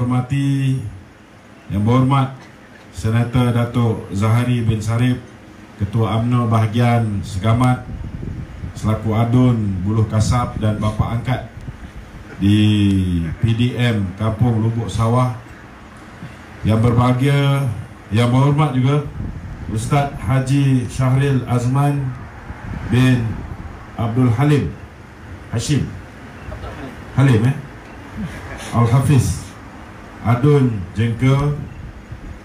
hormati, yang berhormat Senator Datuk Zahari bin Sarip, Ketua UMNO Bahagian Segamat, selaku Adun Buluh Kasab dan bapa angkat di PDM Kampung Lubuk Sawah. Yang berbahagia, yang berhormat juga Ustaz Haji Syahril Azman bin Abdul Halim Hashim Halim Al-Hafiz Adun Jengkel,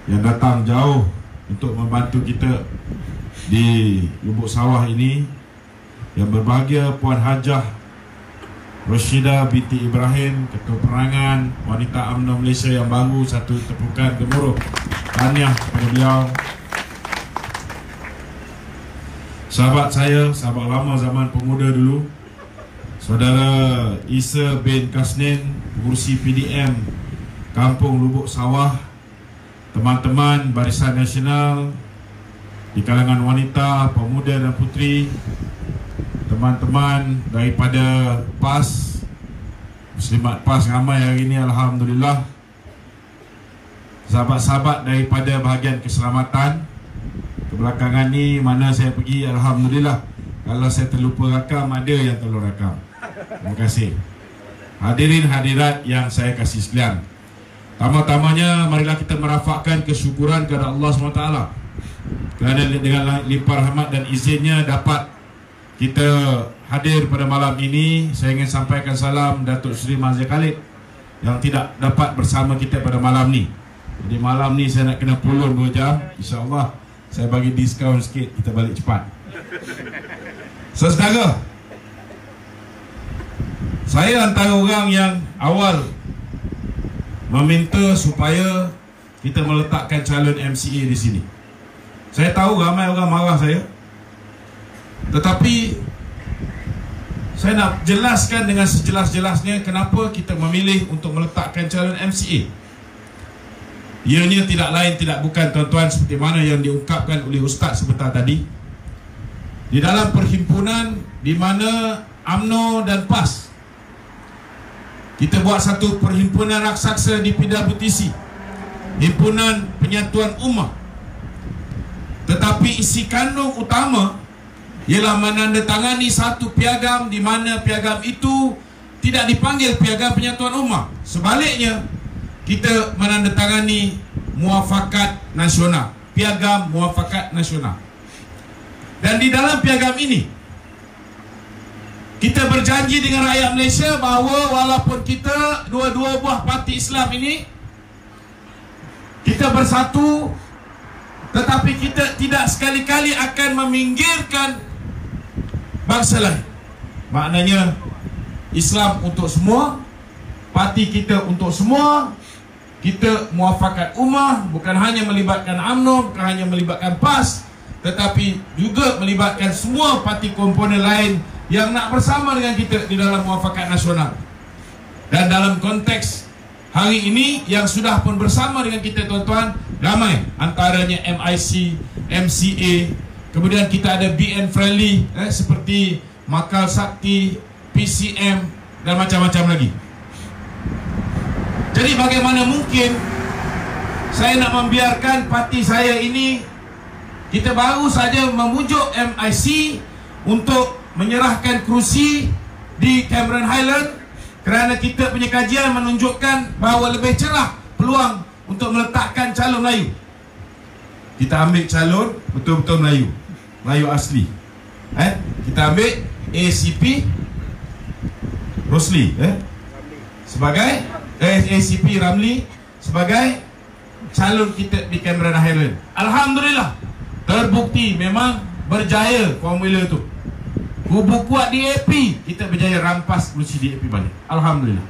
yang datang jauh untuk membantu kita di Lubuk Sawah ini. Yang berbahagia Puan Hajah Roshidah binti Ibrahim, Ketua Perangan Wanita UMNO Malaysia yang baru. Satu tepukan gemuruh tahniah kepada beliau. Sahabat saya, sahabat lama zaman pemuda dulu, Saudara Isa bin Kasnin, pengurusi PDM Kampung Lubuk Sawah, teman-teman Barisan Nasional di kalangan wanita, pemuda dan puteri, teman-teman daripada PAS, Muslimat PAS ramai hari ini, alhamdulillah. Sahabat-sahabat daripada bahagian keselamatan, kebelakangan ni mana saya pergi, alhamdulillah, kalau saya terlupa rakam, ada yang tolong rakam. Terima kasih. Hadirin hadirat yang saya kasih sekalian, pertama-tamanya marilah kita merafakkan kesyukuran kepada Allah SWT kerana dengan limpah rahmat dan izinnya dapat kita hadir pada malam ini. Saya ingin sampaikan salam Datuk Seri Mazhar Khalid yang tidak dapat bersama kita pada malam ni. Jadi malam ni saya nak kena pulun 2 jam, InsyaAllah saya bagi diskaun sikit, kita balik cepat. Saudara, saya antara orang yang awal meminta supaya kita meletakkan calon MCA di sini. Saya tahu ramai orang marah saya, tetapi saya nak jelaskan dengan sejelas-jelasnya kenapa kita memilih untuk meletakkan calon MCA. Ianya tidak lain tidak bukan, tuan-tuan, seperti mana yang diungkapkan oleh Ustaz sebentar tadi. Di dalam perhimpunan di mana UMNO dan PAS, kita buat satu perhimpunan raksasa di PWTC, Himpunan Penyatuan Ummah. Tetapi isi kandung utama ialah menandatangani satu piagam di mana piagam itu tidak dipanggil piagam penyatuan ummah. Sebaliknya, kita menandatangani muafakat nasional, piagam muafakat nasional. Dan di dalam piagam ini kita berjanji dengan rakyat Malaysia bahawa walaupun kita dua-dua buah parti Islam ini kita bersatu, tetapi kita tidak sekali-kali akan meminggirkan bangsa lain. Maknanya Islam untuk semua, parti kita untuk semua. Kita muafakat ummah, bukan hanya melibatkan UMNO, bukan hanya melibatkan PAS, tetapi juga melibatkan semua parti komponen lain yang nak bersama dengan kita di dalam muafakat nasional. Dan dalam konteks hari ini yang sudah pun bersama dengan kita, tuan-tuan, ramai, antaranya MIC, MCA, kemudian kita ada BN Friendly, seperti Makal Sakti, PCM dan macam-macam lagi. Jadi bagaimana mungkin saya nak membiarkan parti saya ini, kita baru saja memujuk MIC untuk menyerahkan kerusi di Cameron Highland kerana kita punya kajian menunjukkan bahawa lebih cerah peluang untuk meletakkan calon Melayu. Kita ambil calon betul-betul Melayu, Melayu asli. Kita ambil ACP Rosli sebagai ACP Ramli sebagai calon kita di Cameron Highland. Alhamdulillah, terbukti memang berjaya formula tu. Kubu kuat DAP, kita berjaya rampas kerusi DAP balik. Alhamdulillah.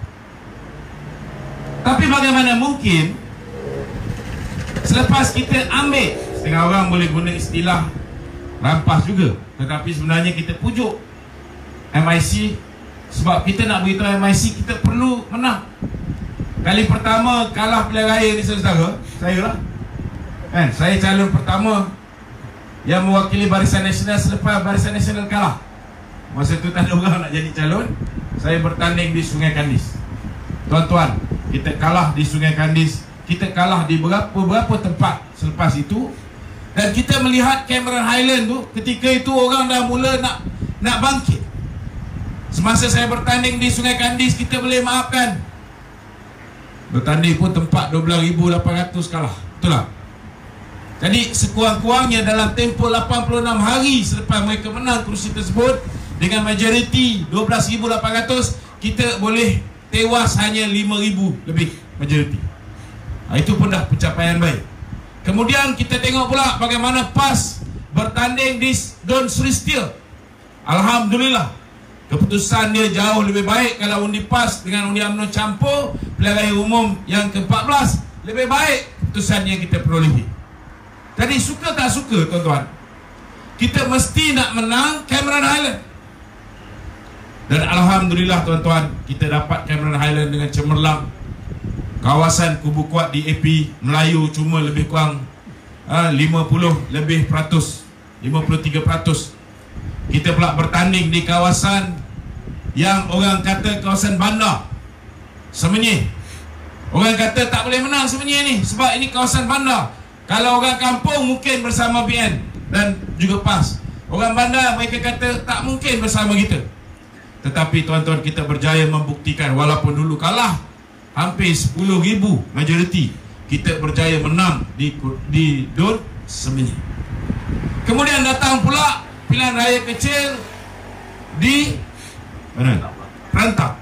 Tapi bagaimana mungkin selepas kita ambil, setengah orang boleh guna istilah rampas juga, tetapi sebenarnya kita pujuk MIC sebab kita nak beritahu MIC kita perlu menang. Kali pertama kalah pilihan raya ni, saudara, saya lah saya calon pertama yang mewakili Barisan Nasional selepas Barisan Nasional kalah. Masa tu tak ada orang nak jadi calon, saya bertanding di Sungai Kandis. Tuan-tuan, kita kalah di Sungai Kandis, kita kalah di beberapa tempat selepas itu. Dan kita melihat Cameron Highland tu, ketika itu orang dah mula nak bangkit. Semasa saya bertanding di Sungai Kandis, kita boleh maafkan, bertanding pun tempat 12,800 kalah, betul tak? Jadi sekurang-kurangnya dalam tempoh 86 hari selepas mereka menang kerusi tersebut dengan majoriti 12,800, kita boleh tewas hanya 5,000 lebih majoriti. Itu pun dah pencapaian baik. Kemudian kita tengok pula bagaimana PAS bertanding di Don Sristia. Alhamdulillah, keputusan dia jauh lebih baik. Kalau undi PAS dengan undi UMNO campur pilihan raya umum yang ke-14, lebih baik keputusan yang kita perolehi. Jadi suka tak suka tuan-tuan, kita mesti nak menang Cameron Highland. Dan Alhamdulillah tuan-tuan, kita dapat Cameron Highland dengan cemerlang. Kawasan kubu kuat di AP Melayu cuma lebih kurang 53%. Kita pula bertanding di kawasan yang orang kata kawasan bandar, Semenyih. Orang kata tak boleh menang Semenyih ni sebab ini kawasan bandar. Kalau orang kampung mungkin bersama BN dan juga PAS. Orang bandar mereka kata tak mungkin bersama kita. Tetapi tuan-tuan, kita berjaya membuktikan walaupun dulu kalah hampir 10,000 majoriti, kita berjaya menang di Don Semenyih. Kemudian datang pula pilihan raya kecil di mana? Rantau.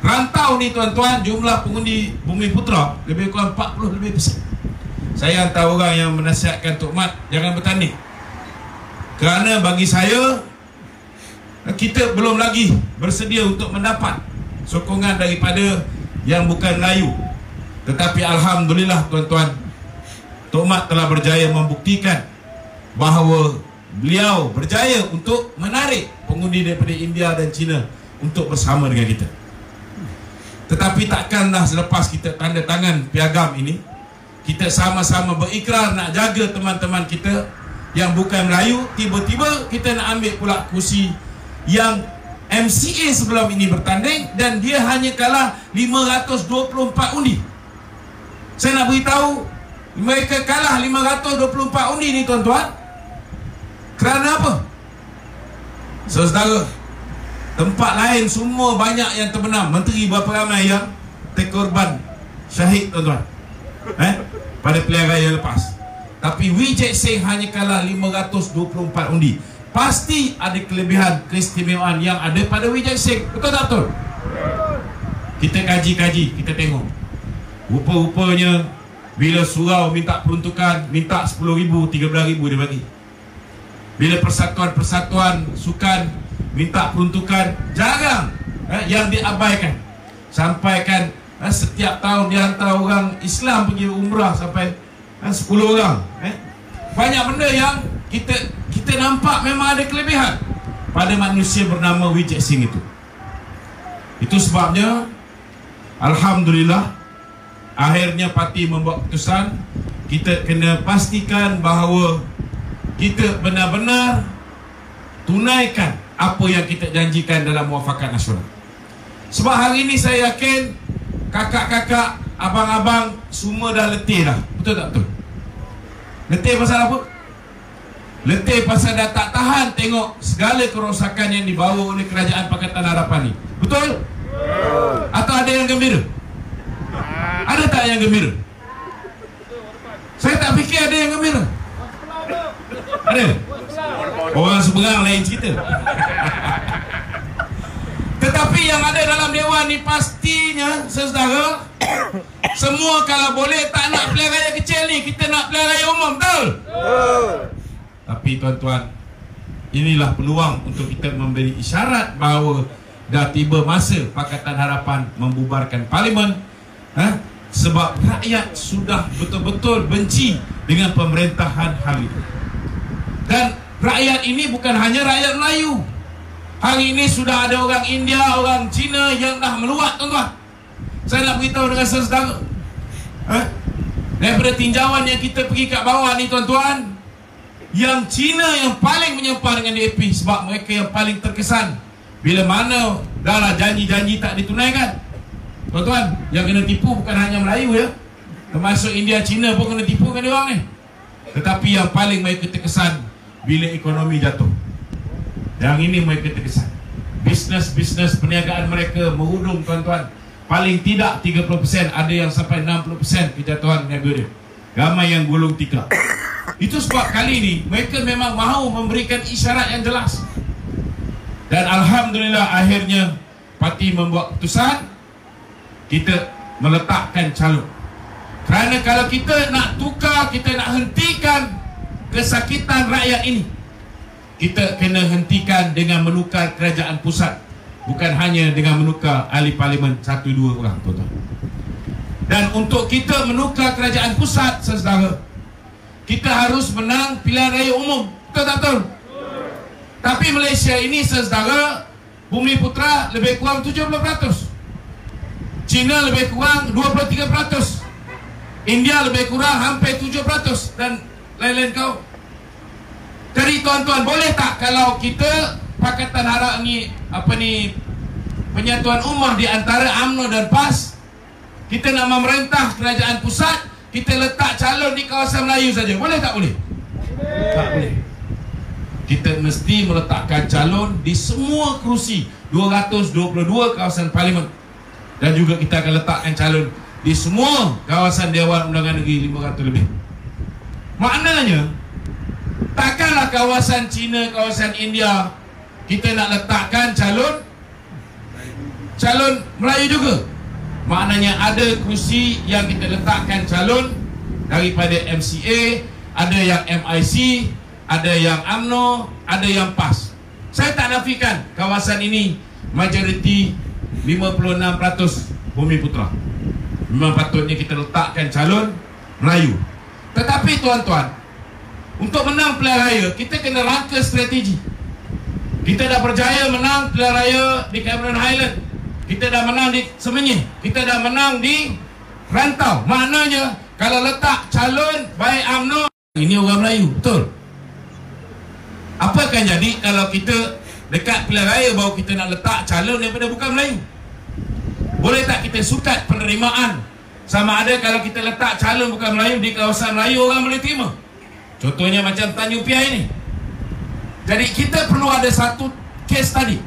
Rantau ni tuan-tuan, jumlah pengundi Bumiputera lebih kurang 40%. Saya hantar orang yang menasihatkan Tok Mat jangan bertanding, kerana bagi saya kita belum lagi bersedia untuk mendapat sokongan daripada yang bukan Melayu. Tetapi Alhamdulillah tuan-tuan, Tok Mat telah berjaya membuktikan bahawa beliau berjaya untuk menarik pengundi daripada India dan China untuk bersama dengan kita. Tetapi takkanlah selepas kita tanda tangan piagam ini, kita sama-sama berikrar nak jaga teman-teman kita yang bukan Melayu, tiba-tiba kita nak ambil pula kursi yang MCA sebelum ini bertanding dan dia hanya kalah 524 undi. Saya nak beritahu, mereka kalah 524 undi ni tuan-tuan, kerana apa? Saudara, tempat lain semua banyak yang terbenam. Menteri berapa ramai yang terkorban syahid tuan-tuan pada pilihan raya lepas. Tapi Vijay Singh hanya kalah 524 undi. Pasti ada kelebihan, keistimewaan yang ada pada Vijay Singh. Betul tak betul? Kita kaji-kaji, kita tengok. Rupa-rupanya bila surau minta peruntukan, minta 10,000, 13,000 dia bagi. Bila persatuan-persatuan sukan minta peruntukan, jarang yang diabaikan. Sampaikan setiap tahun dia hantar orang Islam pergi umrah sampai 10 orang. Banyak benda yang kita nampak memang ada kelebihan pada manusia bernama Vijay Singh itu. Itu sebabnya Alhamdulillah akhirnya parti membuat keputusan kita kena pastikan bahawa kita benar-benar tunaikan apa yang kita janjikan dalam muafakat nasional. Sebab hari ini saya yakin kakak-kakak, abang-abang semua dah letih dah. Betul tak betul? Letih pasal apa? Letih pasal dah tak tahan tengok segala kerosakan yang dibawa oleh Kerajaan Pakatan Harapan ni. Betul? Atau ada yang gembira? Ada tak yang gembira? Saya tak fikir ada yang gembira. Ada? Orang seberang lain cerita. Tetapi yang ada dalam dewan ni pastinya, saudara, semua kalau boleh tak nak pilihan raya kecil ni, kita nak pilihan raya umum, betul? Tapi tuan-tuan, inilah peluang untuk kita memberi isyarat bahawa dah tiba masa Pakatan Harapan membubarkan parlimen. Sebab rakyat sudah betul-betul benci dengan pemerintahan hari ini. Dan rakyat ini bukan hanya rakyat Melayu. Hari ini sudah ada orang India, orang Cina yang dah meluat tuan-tuan. Saya nak beritahu dengan saudara, daripada tinjauan yang kita pergi kat bawah ni tuan-tuan, yang Cina yang paling menyempah dengan DAP sebab mereka yang paling terkesan bila mana dah lah janji-janji tak ditunaikan. Tuan-tuan, yang kena tipu bukan hanya Melayu ya, termasuk India, Cina pun kena tipu kan dia orang ni. Tetapi yang paling mereka terkesan bila ekonomi jatuh. Yang ini mereka terkesan. Bisnes perniagaan mereka merudum tuan-tuan. Paling tidak 30%, ada yang sampai 60% kejatuhan niaga dia. Ramai yang gulung tikar. Itu sebab kali ini mereka memang mahu memberikan isyarat yang jelas. Dan Alhamdulillah akhirnya parti membuat keputusan kita meletakkan calon. Kerana kalau kita nak tukar, kita nak hentikan kesakitan rakyat ini, kita kena hentikan dengan menukar kerajaan pusat, bukan hanya dengan menukar ahli parlimen 1-2 orang, tuan-tuan. Dan untuk kita menukar kerajaan pusat, saudara, kita harus menang pilihan raya umum. Betul tak betul? Tapi Malaysia ini, saudara, Bumiputra lebih kurang 70%, China lebih kurang 23%, India lebih kurang hampir 7%, dan lain-lain kau. Jadi tuan-tuan, boleh tak kalau kita Pakatan Harapan ni, penyatuan ummah di antara UMNO dan PAS, kita nak memerintah kerajaan pusat, kita letak calon di kawasan Melayu saja. Boleh tak boleh? Tak boleh. Kita mesti meletakkan calon di semua kerusi 222 kawasan parlimen. Dan juga kita akan letakkan calon di semua kawasan Dewan Undangan Negeri 500 lebih. Maknanya, takkanlah kawasan China, kawasan India, kita nak letakkan calon Melayu juga. Maknanya ada kursi yang kita letakkan calon daripada MCA, ada yang MIC, ada yang UMNO, ada yang PAS. Saya tak nafikan kawasan ini majoriti 56% Bumiputra. Memang patutnya kita letakkan calon Melayu. Tetapi tuan-tuan, untuk menang pilihan raya, kita kena rangka strategi. Kita dah berjaya menang pilihan raya di Cameron Highland, kita dah menang di Semenyih, kita dah menang di Rantau. Maknanya kalau letak calon baik UMNO, ini orang Melayu, betul? Apa akan jadi kalau kita dekat pilihan raya baru kita nak letak calon daripada bukan Melayu? Boleh tak kita sukat penerimaan? Sama ada kalau kita letak calon bukan Melayu di kawasan Melayu, orang boleh terima. Contohnya macam Tanjung Piai ini. Jadi kita perlu ada satu case tadi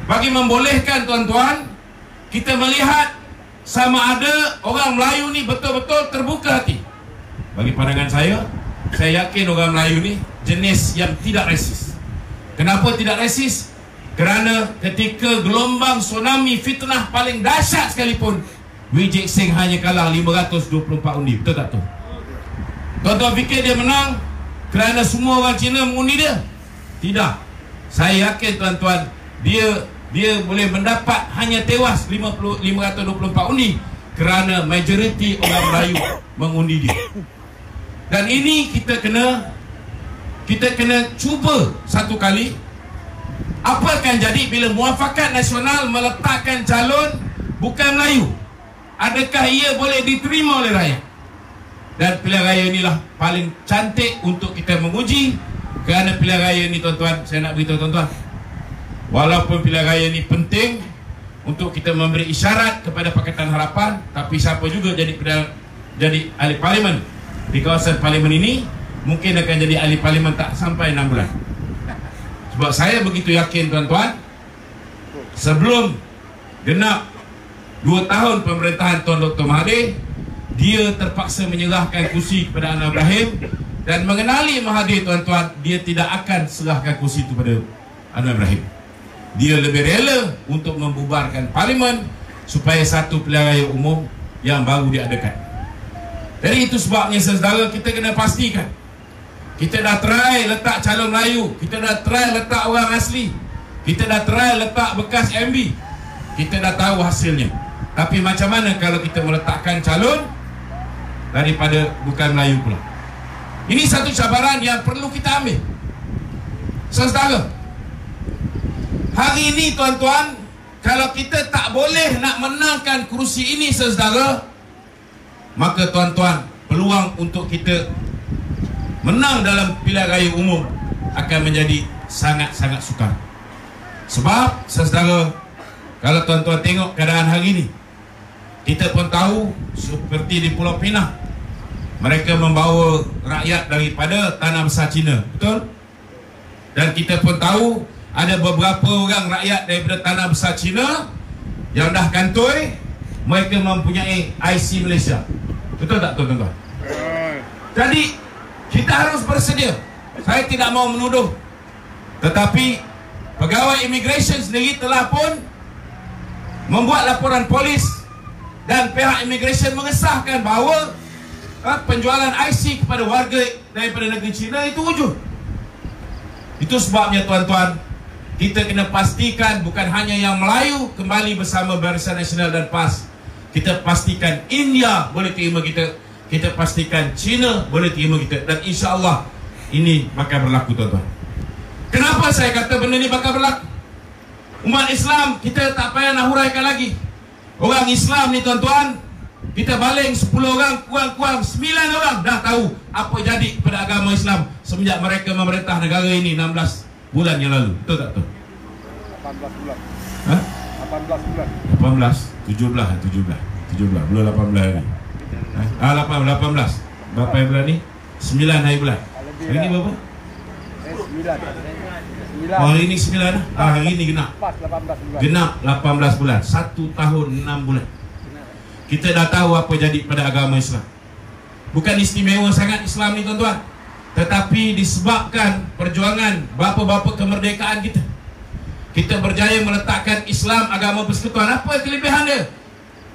bagi membolehkan tuan-tuan kita melihat sama ada orang Melayu ni betul-betul terbuka hati. Bagi pandangan saya yakin orang Melayu ni jenis yang tidak resis. Kenapa tidak resis? Kerana ketika gelombang tsunami fitnah paling dahsyat sekalipun, Wijek Singh hanya kalah 524 undi. Betul tak tu? Tuan-tuan fikir dia menang kerana semua orang Cina mengundi dia? Tidak. Saya yakin tuan-tuan, dia boleh mendapat hanya tewas 524 undi kerana majoriti orang Melayu mengundi dia. Dan ini kita kena cuba satu kali. Apa akan jadi bila Muafakat Nasional meletakkan calon bukan Melayu? Adakah ia boleh diterima oleh rakyat? Dan pilihan raya inilah paling cantik untuk kita menguji. Kerana pilihan raya ini tuan-tuan, saya nak beritahu tuan-tuan, walaupun pilihan raya ini penting untuk kita memberi isyarat kepada Pakatan Harapan, tapi siapa juga jadi ahli parlimen di kawasan parlimen ini, mungkin akan jadi ahli parlimen tak sampai 6 bulan. Sebab saya begitu yakin tuan-tuan, sebelum genap 2 tahun pemerintahan Tuan Dr. Mahathir, dia terpaksa menyerahkan kursi kepada Anwar Ibrahim. Dan mengenali Mahathir tuan-tuan, dia tidak akan serahkan kursi itu kepada Anwar Ibrahim. Dia lebih rela untuk membubarkan parlimen supaya satu pilihan raya umum yang baru diadakan. Jadi itu sebabnya saudara, kita kena pastikan kita dah try letak calon Melayu, kita dah try letak orang asli, kita dah try letak bekas MB, kita dah tahu hasilnya. Tapi macam mana kalau kita meletakkan calon daripada bukan Melayu pula? Ini satu cabaran yang perlu kita ambil. Saudara, hari ini tuan-tuan, kalau kita tak boleh nak menangkan kerusi ini saudara, maka tuan-tuan, peluang untuk kita menang dalam pilihan raya umum akan menjadi sangat-sangat sukar. Sebab saudara, kalau tuan-tuan tengok keadaan hari ini, Kita pun tahu seperti di Pulau Pinang, mereka membawa rakyat daripada tanah besar Cina, betul? Dan kita pun tahu ada beberapa orang rakyat daripada tanah besar Cina yang dah kantoi, mereka mempunyai IC Malaysia. Betul tak tuan-tuan? Jadi kita harus bersedia. Saya tidak mau menuduh, tetapi pegawai immigration sendiri telah pun membuat laporan polis dan pihak immigration mengesahkan bahawa penjualan IC kepada warga daripada negeri China itu wujud. Itu sebabnya tuan-tuan, kita kena pastikan bukan hanya yang Melayu kembali bersama Barisan Nasional dan PAS. Kita pastikan India boleh terima kita, kita pastikan China boleh terima kita, dan insya-Allah ini bakal berlaku tuan-tuan. Kenapa saya kata benda ni bakal berlaku? Umat Islam kita tak payah nak huraikan lagi. Orang Islam ni tuan-tuan, kita baling 10 orang, kurang-kurang 9 orang dah tahu apa jadi kepada agama Islam semenjak mereka memerintah negara ini 16 bulan yang lalu. Betul tak tu? 18 bulan. Ha? 18 bulan. 17 belum 18 hari. 18 berapa hari bulan ni? 9 hari bulan. Hari ni berapa? 9. Hari ni 9 lah. Hari ni genap. 18 bulan. Genap 18 bulan. 1 tahun 6 bulan. Kita dah tahu apa jadi pada agama Islam. Bukan istimewa sangat Islam ni tuan-tuan, tetapi disebabkan perjuangan bapa-bapa kemerdekaan kita, kita berjaya meletakkan Islam agama persekutuan. Apa kelebihan dia?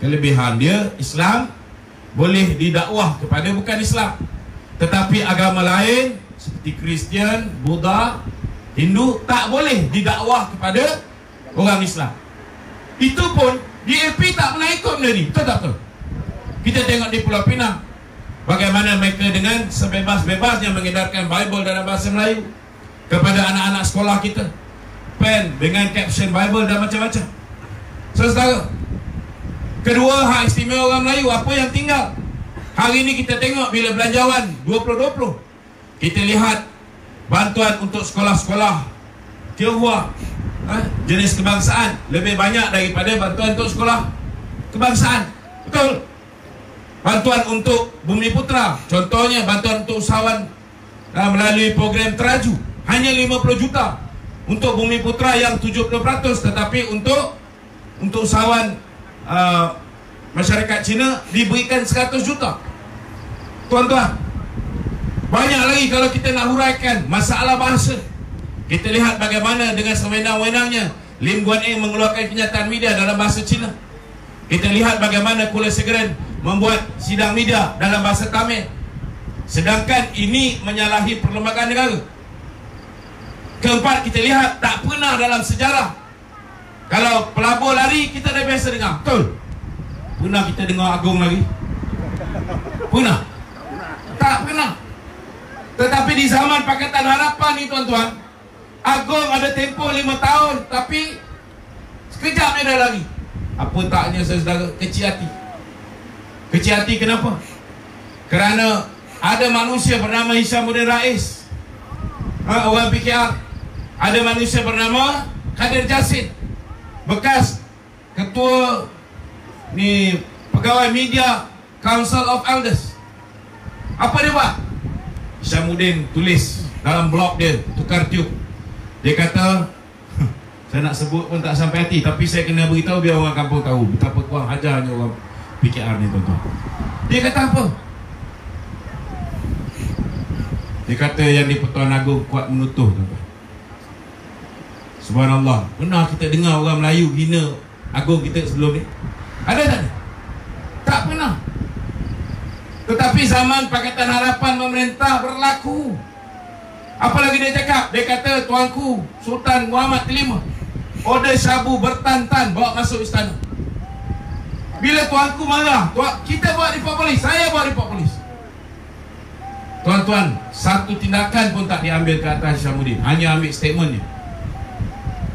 Kelebihan dia, Islam boleh didakwah kepada bukan Islam, tetapi agama lain seperti Kristian, Buddha, Hindu tak boleh didakwah kepada orang Islam. Itu pun DAP tak pernah ikut benda ni. Betul tak betul? Kita tengok di Pulau Pinang bagaimana mereka dengan sebebas-bebasnya mengedarkan Bible dalam bahasa Melayu kepada anak-anak sekolah kita, pen dengan caption Bible dan macam-macam. Saudara, kedua, hak istimewa orang Melayu apa yang tinggal. Hari ini kita tengok bila belanjawan 2020, kita lihat bantuan untuk sekolah-sekolah Tionghoa, jenis kebangsaan lebih banyak daripada bantuan untuk sekolah kebangsaan. Betul? Bantuan untuk Bumi Putra, contohnya bantuan untuk usahawan melalui program Teraju hanya 50 juta. Untuk Bumi Putra yang 70%, tetapi untuk usahawan masyarakat Cina diberikan 100 juta. Tuan-tuan, banyak lagi kalau kita nak huraikan masalah bahasa. Kita lihat bagaimana dengan sewenang-wenangnya Lim Guan Eng mengeluarkan kenyataan media dalam bahasa Cina. Kita lihat bagaimana Kula Segeren membuat sidang media dalam bahasa Tamil. Sedangkan ini menyalahi perlembagaan negara. Keempat, kita lihat tak pernah dalam sejarah, kalau pelabur lari kita dah biasa dengar. Betul? Pernah kita dengar Agong lari? Pernah? Tak pernah. Tetapi di zaman Pakatan Harapan ni tuan-tuan, Agong ada tempoh 5 tahun, tapi sekejap dia dah lari. Apa taknya saudara? Kecil hati. Kecil hati kenapa? Kerana ada manusia bernama Hishamuddin Rais, orang PKR. Ada manusia bernama Khadir Jassin, bekas ketua ni pegawai media Council of Elders. Apa dia buat? Hishamuddin tulis dalam blog dia, Tukar Tiup. Dia kata, saya nak sebut pun tak sampai hati, tapi saya kena beritahu biar orang kampung tahu betapa kurang ajarnya orang PKR ni tuan-tuan. Dia kata apa? Dia kata yang di Pertuan Agong kuat menutuh tuan-tuan. Subhanallah. Pernah kita dengar orang Melayu hina Agong kita sebelum ni? Ada tak? Tak pernah. Tetapi zaman Pakatan Harapan memerintah berlaku. Apa lagi dia cakap? Dia kata, tuanku Sultan Muhammad terima order syabu bertan-tan bawa masuk istana. Bila tuanku marah, kita buat report polis, saya buat report polis. Tuan-tuan, satu tindakan pun tak diambil ke atas Hishamuddin, hanya ambil statement je.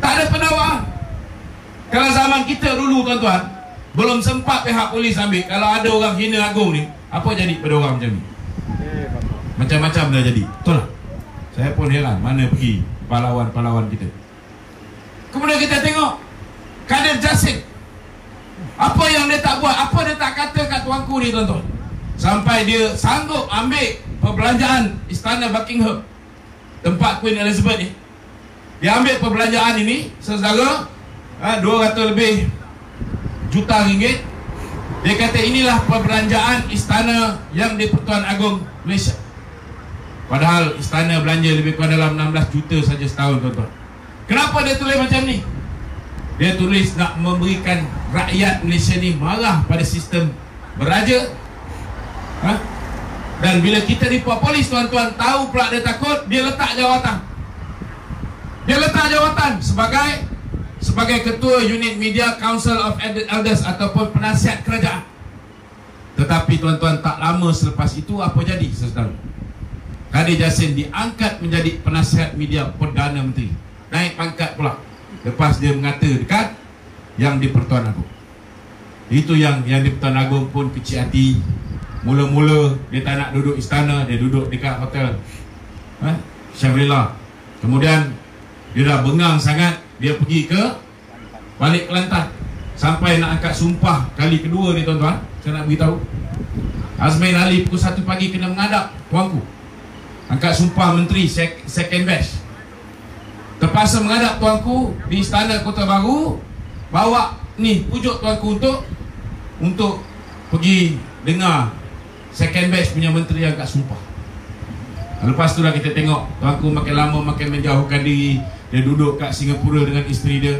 Tak ada pendakwaan. Kalau zaman kita dulu tuan-tuan, belum sempat pihak polis ambil. Kalau ada orang hina Agong ni, apa jadi pada orang macam ni? Macam-macam dah jadi. Betul lah. Saya pun heran, mana pergi pahlawan-pahlawan kita. Kemudian kita tengok Khadir Jassin. Apa yang dia tak buat? Apa dia tak kata kat tuanku ni, tuan-tuan? Sampai dia sanggup ambil perbelanjaan Istana Buckingham, tempat Queen Elizabeth ni. Dia ambil perbelanjaan ini, saudara, 200 lebih juta ringgit. Dia kata inilah perbelanjaan istana yang di Pertuan Agong Malaysia. Padahal istana belanja lebih kurang dalam 16 juta saja setahun, tuan-tuan. Kenapa dia tulis macam ni? Dia tulis nak memberikan rakyat Malaysia ni marah pada sistem beraja. Dan bila kita report polis, tuan-tuan, tahu pula dia takut, dia letak jawatan. Dia letak jawatan sebagai ketua unit Media Council of Elders ataupun penasihat kerajaan. Tetapi tuan-tuan, tak lama selepas itu apa jadi, saudara? Khadir Jassin diangkat menjadi penasihat media Perdana Menteri. Naik pangkat pula lepas dia mengata dekat yang di Pertuan Agong. Itu yang di Pertuan Agong pun kecil hati. Mula-mula dia tak nak duduk istana, dia duduk dekat hotel Shangri-La. Kemudian dia dah bengang sangat, dia pergi balik Kelantan. Sampai nak angkat sumpah kali kedua ni, tuan-tuan, saya nak beritahu, Azmin Ali pukul 1 pagi kena menghadap tuanku, angkat sumpah menteri second batch. Terpaksa menghadap tuanku di Istana Kota Baru, bawa ni pujuk tuanku untuk pergi dengar second batch punya menteri angkat sumpah. Lepas tu lah kita tengok tuanku makin lama makin menjauhkan diri. Dia duduk kat Singapura dengan isteri dia.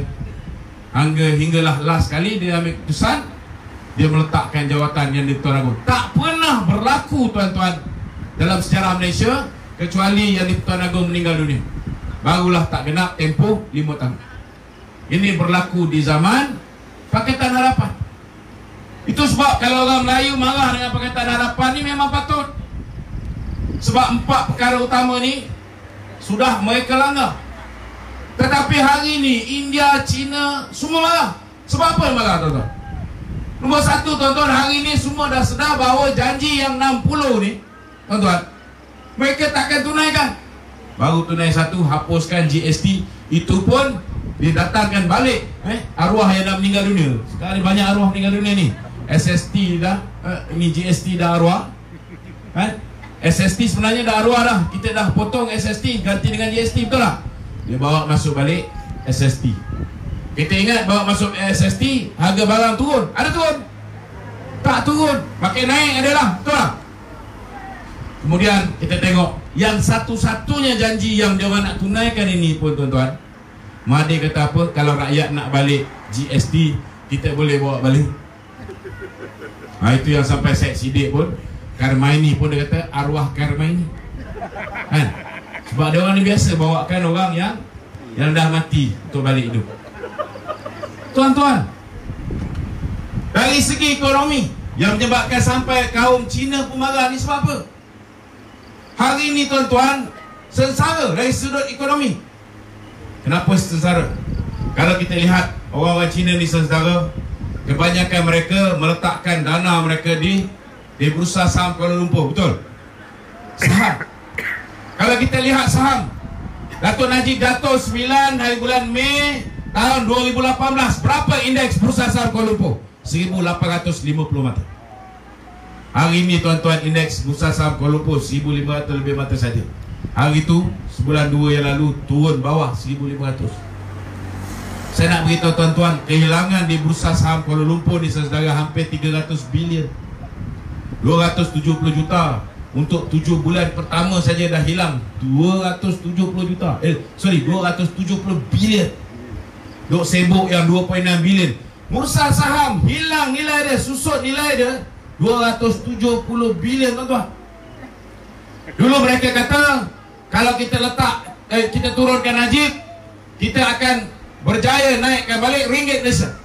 Hinggalah last kali dia ambil keputusan, dia meletakkan jawatan yang di Pertuan Agong. Tak pernah berlaku, tuan-tuan, dalam sejarah Malaysia, kecuali yang di Pertuan Agong meninggal dunia. Barulah tak genap tempoh 5 tahun. Ini berlaku di zaman Pakatan Harapan. Itu sebab kalau orang Melayu marah dengan Pakatan Harapan ni memang patut. Sebab 4 perkara utama ni sudah mereka langgar. Tetapi hari ni India, China semua marah. Sebab apa marah, tuan-tuan? Nombor 1, tuan-tuan, hari ni semua dah sedar bahawa janji yang 60 ni, tuan-tuan, mereka takkan tunaikan. Baru tunai 1, hapuskan GST. Itu pun didatangkan balik arwah yang dah meninggal dunia. Sekarang ni banyak arwah meninggal dunia ni. SST dah, ini GST dah arwah. SST sebenarnya dah arwah dah. Kita dah potong SST ganti dengan GST, betul tak? Dia bawa masuk balik SST. Kita ingat bawa masuk SST, harga barang turun. Ada turun? Tak turun, makin naik adalah, betul tak? Kemudian kita tengok yang satu-satunya janji yang dia orang nak tunaikan ini pun, tuan-tuan, Mahathir kata apa? Kalau rakyat nak balik GST, kita boleh bawa balik. Itu yang sampai Syed Siddiq pun, Karmaini pun dia kata arwah Karmaini. Sebab dia orang ni biasa bawakan orang yang dah mati untuk balik hidup. Tuan-tuan, dari segi ekonomi yang menyebabkan sampai kaum Cina pun marah ni sebab apa? Hari ni, tuan-tuan, sengsara dari sudut ekonomi. Kenapa sengsara? Kalau kita lihat orang-orang Cina ni, saudara, kebanyakan mereka meletakkan dana mereka di Bursa Saham Kuala Lumpur, betul? Saham. Kalau kita lihat saham, Dato' Najib jatuh 9 hari bulan Mei tahun 2018. Berapa indeks Bursa Saham Kuala Lumpur? 1850 mata. Hari ini, tuan-tuan, indeks Bursa Saham Kuala Lumpur 1500 lebih mata saja. Hari itu, sebulan 2 yang lalu, turun bawah 1500. Saya nak beritahu, tuan-tuan, kehilangan di Bursa Saham Kuala Lumpur ni, saudara, hampir 300 bilion. 270 juta. Untuk 7 bulan pertama saja dah hilang 270 juta. 270 bilion. Duk sibuk yang 2.6 bilion. Bursa saham hilang nilai dia, susut nilai dia 270 bilion, tuan-tuan. Dulu mereka kata kalau kita kita turunkan Najib, kita akan berjaya naikkan balik ringgit Malaysia.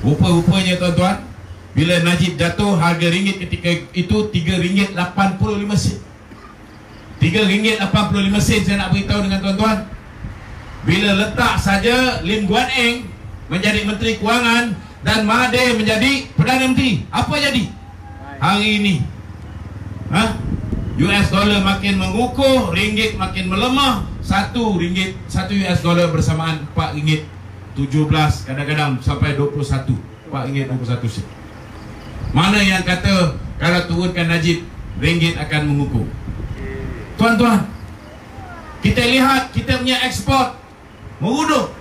Rupa-rupanya, tuan-tuan, bila Najib jatuh, harga ringgit ketika itu RM3.85. RM3.85. Saya nak beritahu dengan tuan-tuan, bila letak saja Lim Guan Eng menjadi Menteri Kewangan dan Mahathir menjadi Perdana Menteri, apa jadi? Hari ini US dollar makin mengukuh, ringgit makin melemah. $1 US dollar bersamaan RM4.17, kadang-kadang sampai 21. RM4.21. Mana yang kata kalau turunkan Najib, ringgit akan mengukur? Tuan-tuan, kita lihat kita punya ekspor merudum,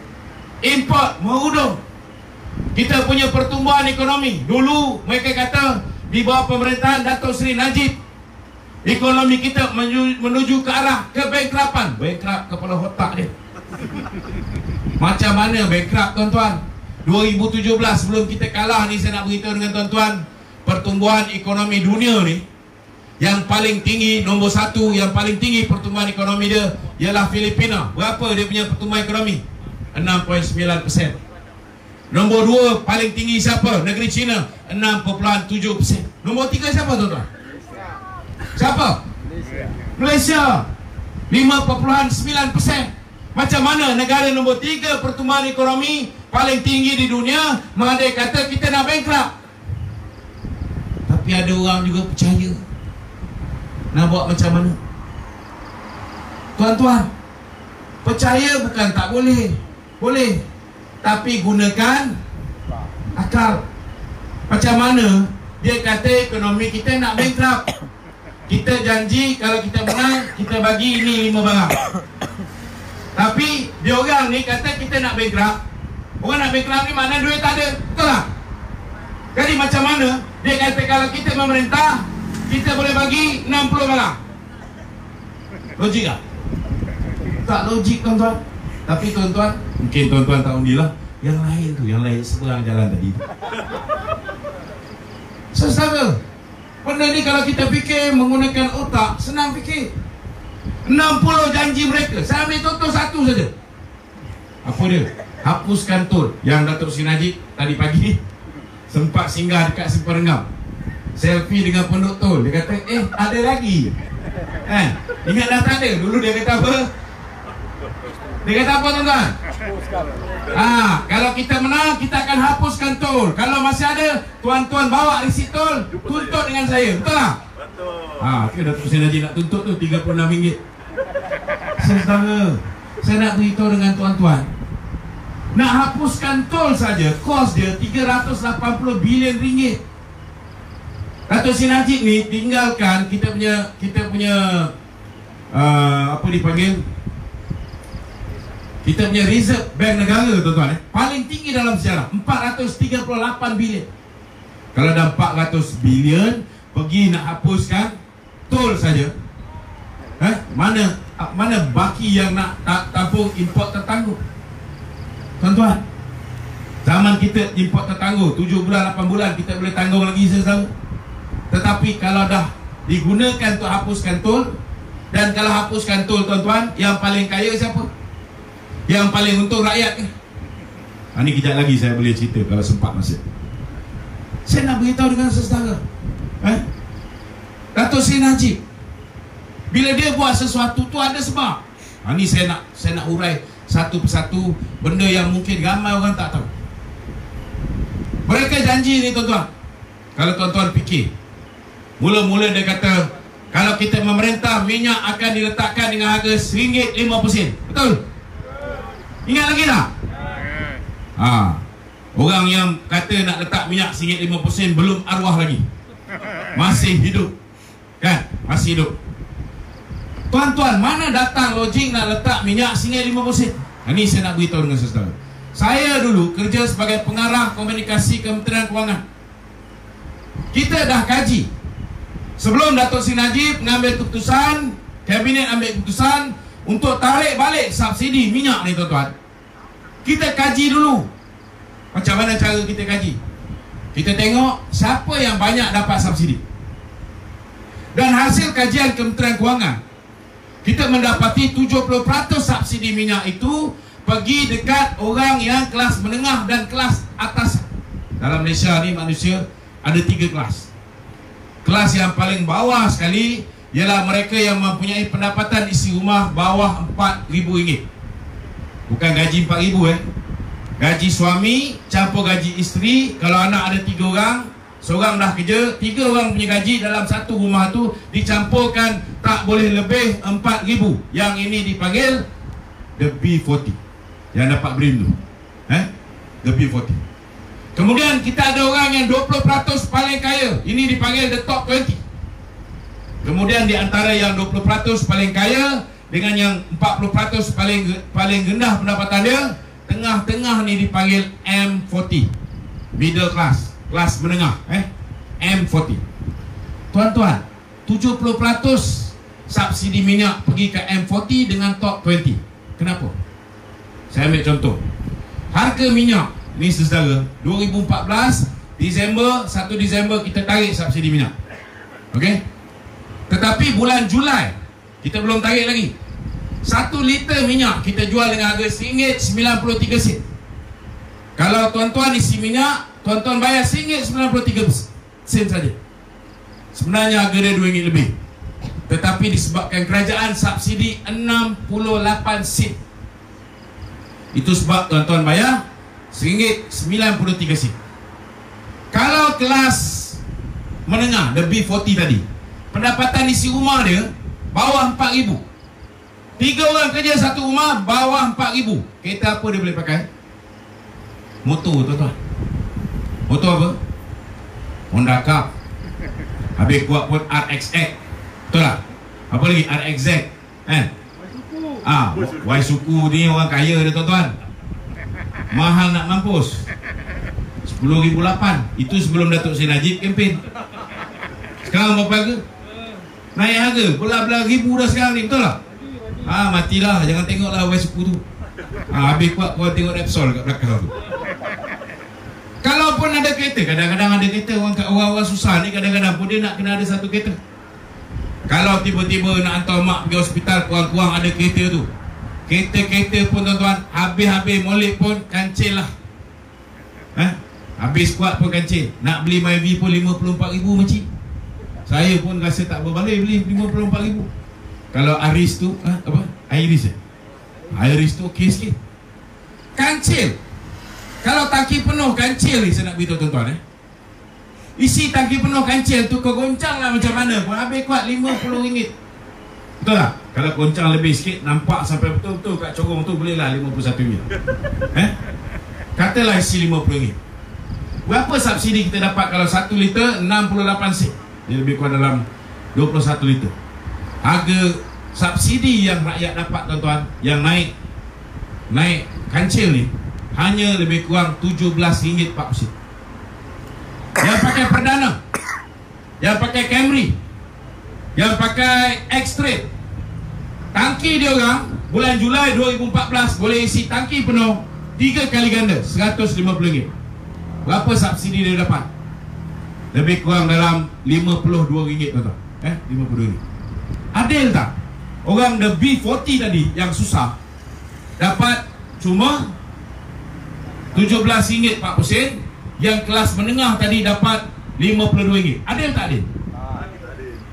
import merudum. Kita punya pertumbuhan ekonomi, dulu mereka kata di bawah pemerintahan Datuk Seri Najib, ekonomi kita menuju ke arah kebankrapan. Bankrupt kepala otak dia. Macam mana bankrupt, tuan-tuan? 2017 sebelum kita kalah ni, saya nak beritahu dengan tuan-tuan, pertumbuhan ekonomi dunia ni yang paling tinggi, nombor 1 yang paling tinggi pertumbuhan ekonomi dia ialah Filipina. Berapa dia punya pertumbuhan ekonomi? 6.9%. Nombor 2 paling tinggi siapa? Negeri China, 6.7%. Nombor 3 siapa, tuan-tuan? Siapa? Malaysia, 5.9%. Macam mana negara nombor 3 pertumbuhan ekonomi paling tinggi di dunia mengandai kata kita nak bankrupt? Tapi ada orang juga percaya. Nak buat macam mana? Tuan-tuan, percaya bukan tak boleh. Boleh, tapi gunakan akal. Macam mana dia kata ekonomi kita nak bankrupt? Kita janji kalau kita menang, kita bagi ini 5 barang. Tapi dia orang ni kata kita nak bankrupt. Orang nak bankrupt ni mana duit tak ada, betul tak? Jadi macam mana dia kata kalau kita memerintah, kita boleh bagi 60 barang? Logik tak? Tak logik, tuan-tuan. Tapi tuan-tuan, mungkin tuan-tuan tak undilah. Yang lain tu, yang lain seberang jalan tadi tu. Saudara, benda ni kalau kita fikir menggunakan otak, senang fikir. 60 janji mereka. Saya ambil contoh satu saja. Apa dia? Hapuskan tol. Yang Datuk Seri Najib tadi pagi sempat singgah dekat Simpang Renggam, selfie dengan penduduk tol. Dia kata, ada lagi. Ingat dah tak ada. Dulu dia kata apa? Dia kata apa, tuan-tuan? Kalau kita menang, kita akan hapuskan tol. Kalau masih ada, tuan-tuan bawa resit tol, tuntut dengan saya. Betul tak? Betul. Datuk Seri Najib nak tuntut tu RM36. Saudara, saya nak beritahu dengan tuan-tuan, nak hapuskan tol saja kos dia RM380 bilion. Datuk Seri Najib ni tinggalkan kita punya apa dipanggil, kita punya reserve bank negara, tuan-tuan, paling tinggi dalam sejarah, 438 bilion. Kalau dah 400 bilion pergi nak hapuskan tol saja, mana baki yang nak tabung import tertangguh? Tuan-tuan, zaman kita import tertangguh 7 bulan 8 bulan kita boleh tanggung lagi sesuatu. Tetapi kalau dah digunakan untuk hapuskan tol, dan kalau hapuskan tol, tuan-tuan, yang paling kaya siapa? Yang paling untung rakyat ke? Ini kejap lagi saya boleh cerita kalau sempat masa. Saya nak beritahu dengan saudara, Datuk Seri Najib, bila dia buat sesuatu tu ada sebab. Ini saya nak urai satu persatu benda yang mungkin ramai orang tak tahu. Mereka janji ni, tuan-tuan. Kalau tuan-tuan fikir, mula-mula dia kata kalau kita memerintah, minyak akan diletakkan dengan harga RM1.50. Betul? Ingat lagi tak? Orang yang kata nak letak minyak RM1.50 belum arwah lagi, masih hidup, kan? Masih hidup. Tuan-tuan, mana datang logik nak letak minyak RM1.50? Ini saya nak beritahu dengan saudara. Saya dulu kerja sebagai pengarah komunikasi Kementerian Kewangan. Kita dah kaji sebelum Datuk Seri Najib mengambil keputusan, Kabinet ambil keputusan untuk tarik balik subsidi minyak ni, tuan-tuan. Kita kaji dulu. Macam mana cara kita kaji? Kita tengok siapa yang banyak dapat subsidi. Dan hasil kajian Kementerian Kewangan, kita mendapati 70% subsidi minyak itu pergi dekat orang yang kelas menengah dan kelas atas. Dalam Malaysia ni manusia ada 3 kelas. Kelas yang paling bawah sekali ialah mereka yang mempunyai pendapatan isi rumah bawah RM4,000. Bukan gaji RM4,000. Gaji suami campur gaji isteri. Kalau anak ada 3 orang, seorang dah kerja, 3 orang punya gaji dalam satu rumah tu dicampurkan, tak boleh lebih RM4,000. Yang ini dipanggil the B40, yang dapat BRIM tu, the B40. Kemudian kita ada orang yang 20% paling kaya. Ini dipanggil the top 20. Kemudian di antara yang 20% paling kaya dengan yang 40% paling rendah pendapatan dia, tengah-tengah ni dipanggil M40, middle class, kelas menengah, M40. Tuan-tuan, 70% subsidi minyak pergi ke M40 dengan top 20. Kenapa? Saya ambil contoh. Harga minyak ni saudara, 2014 Disember, 1 Disember kita tarik subsidi minyak. Okey? Tetapi bulan Julai kita belum tarik lagi. 1 liter minyak kita jual dengan harga RM1.93. Kalau tuan-tuan isi minyak, tuan-tuan bayar RM1.93 saja. Sebenarnya harga dia RM2 lebih. Tetapi disebabkan kerajaan subsidi 68 sen. Itu sebab tuan-tuan bayar RM1.93. Kalau kelas menengah, the B40 tadi, pendapatan isi rumah dia bawah RM4,000. 3 orang kerja satu rumah, bawah RM4,000. Kereta apa dia boleh pakai? Motor, tuan-tuan. Motor apa? Honda Cup. Habis kuat pun RXX. Betul tak? Apa lagi? RXZ. Y suku ni orang kaya dia, tuan-tuan. Mahal nak mampus. 10,008. Itu sebelum Datuk Seri Najib kempen. Sekarang berapa harga? Naik harga belah-belah ribu dah sekarang ni, betul tak? Matilah, jangan tengoklah Y suku tu. Habis kuat kau tengok Repsol kat belakang tu. Kalaupun ada kereta, kadang-kadang ada kereta, orang-orang susah ni kadang-kadang pun dia nak kena ada satu kereta. Kalau tiba-tiba nak hantar mak pergi hospital, kurang-kurang ada kereta tu. Kereta-kereta pun tuan-tuan, habis-habis molek pun kancil lah. Habis kuat pun kancil. Nak beli Myvi pun RM54,000 makcik. Saya pun rasa tak berbaloi beli RM54,000. Kalau Iris tu, apa? Iris Iris tu okey sikit. Kancil. Kalau tangki penuh kancil ni, saya nak beritahu tuan-tuan isi tangki penuh kancil tu kau goncang lah macam mana pun habis kuat RM50. Betul tak? Kalau goncang lebih sikit, nampak sampai betul-betul kat corong tu, bolehlah RM51. Katalah isi RM50. Berapa subsidi kita dapat kalau 1 liter 68 sen? Dia lebih kurang dalam 21 liter. Harga subsidi yang rakyat dapat, tuan-tuan, yang naik kancil ni hanya lebih kurang RM17.40. Yang pakai Perdana, yang pakai Camry, yang pakai X-Trail, tangki dia orang bulan Julai 2014 boleh isi tangki penuh 3 kali ganda, RM150. Berapa subsidi dia dapat? Lebih kurang dalam RM52, tuan-tuan. RM52. Adil tak? Orang the B40 tadi yang susah dapat cuma RM17.40. Yang kelas menengah tadi dapat RM52. Adil tak adil?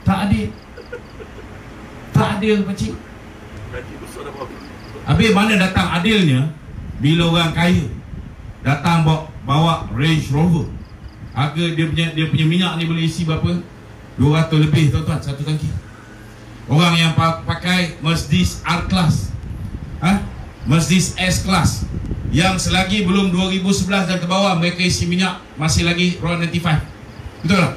Tak adil. Tak adil, pakcik. Habis mana datang adilnya? Bila orang kaya datang bawa Range Rover, harga dia punya minyak ni boleh isi berapa? 200 lebih, tuan-tuan, satu tangki. Orang yang pakai Mercedes R-Class, Mercedes S-Class, yang selagi belum 2011 dan ke bawah, mereka isi minyak masih lagi RON 95. Betul tak?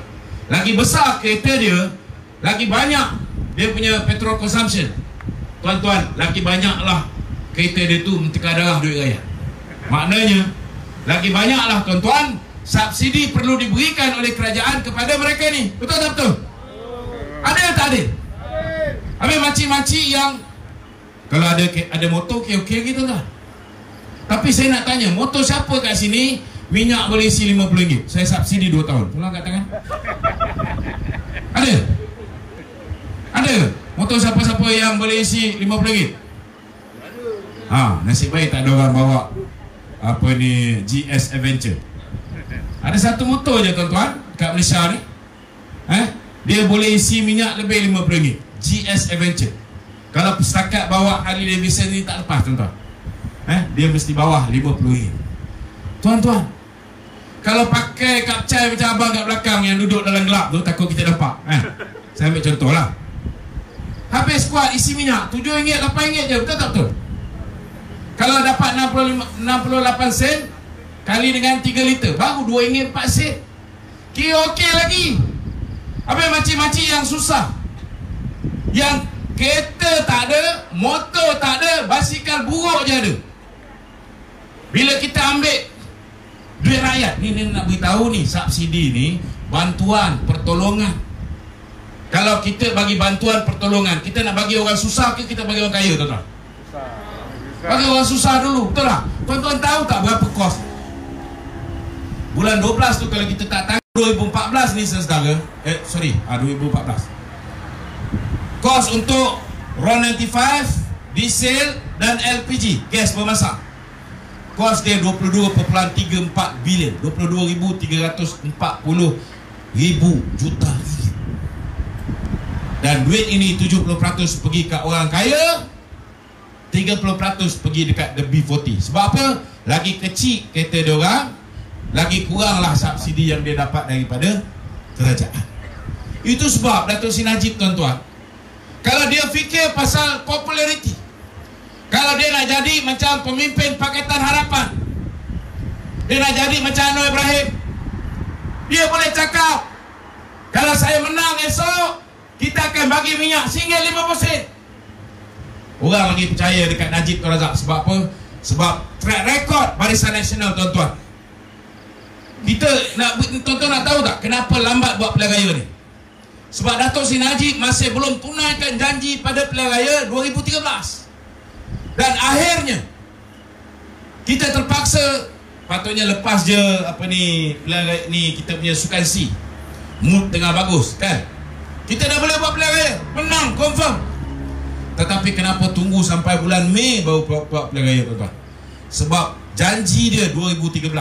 Lagi besar kereta dia, lagi banyak dia punya petrol consumption. Tuan-tuan, lagi banyaklah kereta dia tu mentekar darah duit rakyat. Maknanya lagi banyaklah, tuan-tuan, subsidi perlu diberikan oleh kerajaan kepada mereka ni. Betul tak betul? Adil tak adil? Habis makcik-makcik yang kalau ada motor okey gitu lah. Tapi saya nak tanya, motor siapa kat sini minyak boleh isi RM50? Saya subsidi 2 tahun. Tolong kat tangan. Ada? Ada? Motor siapa-siapa yang boleh isi RM50? Nasib baik tak ada orang bawa apa ni, GS Adventure. Ada satu motor je, tuan-tuan, kat Malaysia ni. Dia boleh isi minyak lebih RM50. GS Adventure. Kalau setakat bawa Harley Davidson ni tak lepas, tuan-tuan. Dia mesti bawah RM50. Tuan-tuan, kalau pakai kapcai macam abang kat belakang yang duduk dalam gelap tu, takut kita nampak. Saya ambil contoh lah. Habis kuat isi minyak RM7, RM8 je, betul tak betul? Kalau dapat 68 sen, kali dengan 3 liter baru RM2 4 sen. Kira okey lagi. Habis makcik-makcik yang susah, yang kereta tak ada, motor tak ada, basikal buruk je ada. Bila kita ambil duit rakyat ni nak beritahu ni, subsidi ni bantuan pertolongan. Kalau kita bagi bantuan pertolongan, kita nak bagi orang susah ke kita bagi orang kaya, tuan-tuan? Bagi orang susah dulu, betul tak? Tuan-tuan tahu tak berapa kos? Bulan 12 tu kalau kita tak tahu 2014 ni saudara, 2014. Kos untuk RON95, diesel dan LPG, gas bermasak. Kos dia 22.34 bilion, 22,340 ribu juta ringgit. Dan duit ini 70% pergi kat orang kaya, 30% pergi dekat the B40. Sebab apa? Lagi kecil kereta dia orang, lagi kuranglah subsidi yang dia dapat daripada kerajaan. Itu sebab Datuk Seri Najib, tuan-tuan, kalau dia fikir pasal populariti, kalau dia nak jadi macam pemimpin Pakatan Harapan, dia nak jadi macam Anwar Ibrahim, dia boleh cakap, kalau saya menang esok, kita akan bagi minyak RM50. Orang lagi percaya dekat Najib Tun Razak. Sebab apa? Sebab track record Barisan Nasional, tuan-tuan. Kita nak, tuan-tuan nak tahu tak kenapa lambat buat pilihan raya ni? Sebab Datuk Seri Najib masih belum tunaikan janji pada pilihan raya 2013. Dan akhirnya kita terpaksa, patutnya lepas je pilihan raya ni, kita punya sukan C, mood tengah bagus kan, kita dah boleh buat pilihan raya, menang confirm. Tetapi kenapa tunggu sampai bulan Mei baru buat pilihan raya, tuan-tuan? Sebab janji dia 2013,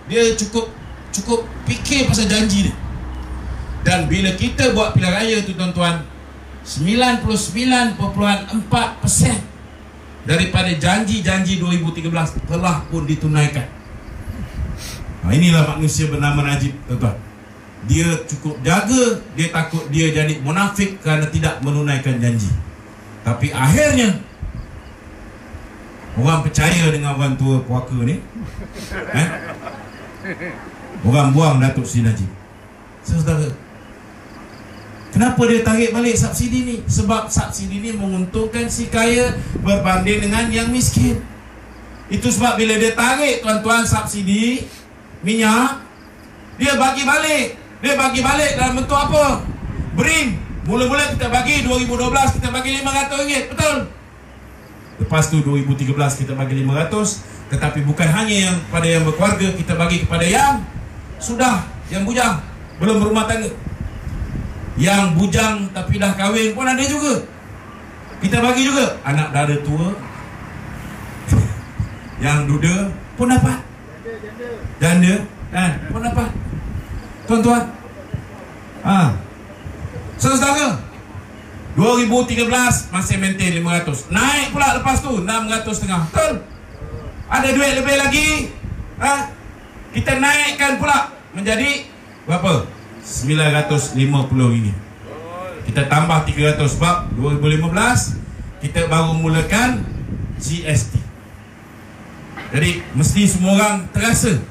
dia cukup fikir pasal janji dia. Dan bila kita buat pilihan raya tu, tuan-tuan, 99.4% daripada janji-janji 2013 telah pun ditunaikan. Inilah manusia bernama Najib, tuan-tuan. Dia cukup jaga, dia takut dia jadi munafik kerana tidak menunaikan janji. Tapi akhirnya orang percaya dengan orang tua puaka ni, orang buang Datuk Seri Najib. Saudara, kenapa dia tarik balik subsidi ni? Sebab subsidi ni menguntungkan si kaya berbanding dengan yang miskin. Itu sebab bila dia tarik, tuan-tuan, subsidi minyak, dia bagi balik. Dia bagi balik dalam bentuk apa? BRIM. Mula-mula kita bagi 2012 kita bagi RM500, betul? Lepas tu 2013 kita bagi 500. Tetapi bukan hanya yang pada yang berkeluarga, kita bagi kepada yang sudah, yang bujang, belum berumah tangga. Yang bujang tapi dah kahwin pun ada juga, kita bagi juga. Anak dara tua, yang duda pun dapat, janda pun dapat, tuan-tuan. Saudara, 2013 masih maintain 500, naik pula lepas tu 600.5, betul? Ada duit lebih lagi, kita naikkan pula menjadi berapa? RM950. Kita tambah 300 sebab 2015 kita baru mulakan GST. Jadi mesti semua orang terasa.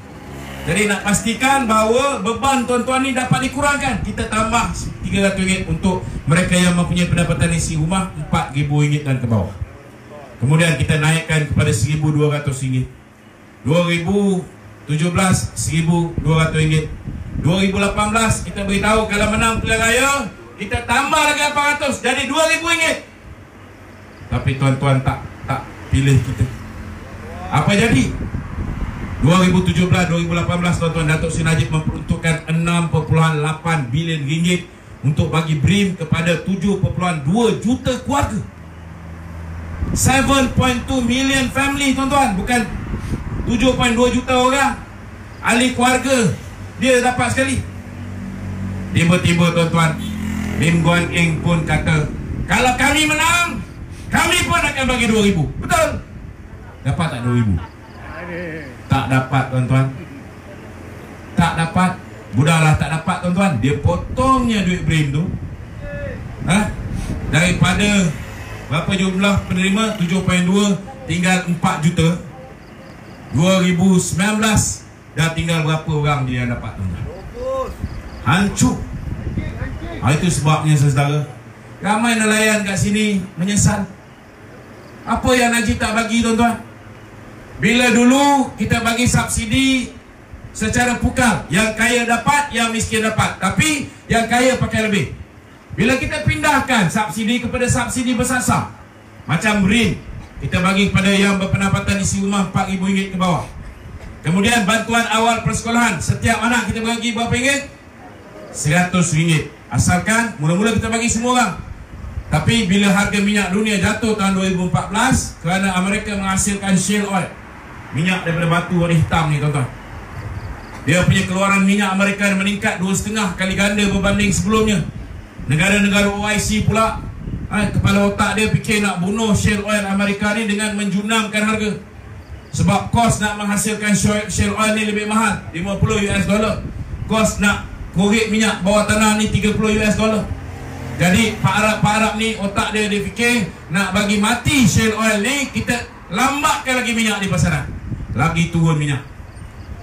Jadi nak pastikan bahawa beban tuan-tuan ni dapat dikurangkan, kita tambah RM300 untuk mereka yang mempunyai pendapatan isi rumah RM4,000 dan ke bawah. Kemudian kita naikkan kepada RM1,200. 2017 RM1,200. 2018 kita beritahu kalau menang pilihan raya kita tambah lagi RM800, jadi RM2,000. Tapi tuan-tuan tak pilih kita. Apa jadi? 2017-2018 tuan-tuan, Datuk Seri Najib memperuntukkan RM6.8 bilion untuk bagi BRIM kepada 7.2 juta keluarga. 7.2 million family, tuan-tuan, bukan 7.2 juta orang. Ahli keluarga dia dapat sekali. Tiba-tiba tuan-tuan, Lim Guan Eng pun kata, kalau kami menang, kami pun akan bagi RM2,000. Betul? Dapat tak RM2,000? Tak dapat, tuan-tuan. Tak dapat. Budahlah tak dapat, tuan-tuan. Dia potongnya duit BRIM tu, daripada berapa jumlah penerima 7.2 tinggal 4 juta. 2019 dah tinggal berapa orang dia dapat tuan-tuan? Hancur. Itu sebabnya saudara, ramai nelayan kat sini menyesal. Apa yang Najib tak bagi tuan-tuan? Bila dulu kita bagi subsidi secara pukal, yang kaya dapat, yang miskin dapat, tapi yang kaya pakai lebih. Bila kita pindahkan subsidi kepada subsidi bersasar, macam RIN, kita bagi kepada yang berpendapatan isi rumah RM4,000 ke bawah. Kemudian bantuan awal persekolahan, setiap anak kita bagi berapa ringgit? RM100. Asalkan mula-mula kita bagi semua orang. Tapi bila harga minyak dunia jatuh tahun 2014 kerana Amerika menghasilkan shale oil, minyak daripada batu warna hitam ni tuan-tuan, dia punya keluaran minyak Amerika meningkat 2,5 kali ganda berbanding sebelumnya. Negara-negara OIC pula, kepala otak dia fikir nak bunuh shale oil Amerika ni dengan menjunamkan harga. Sebab kos nak menghasilkan shale oil ni lebih mahal, $50. Kos nak korek minyak bawah tanah ni $30. Jadi Pak Arab ni otak dia fikir nak bagi mati shale oil ni, kita lambatkan lagi minyak di pasaran, lagi turun minyak.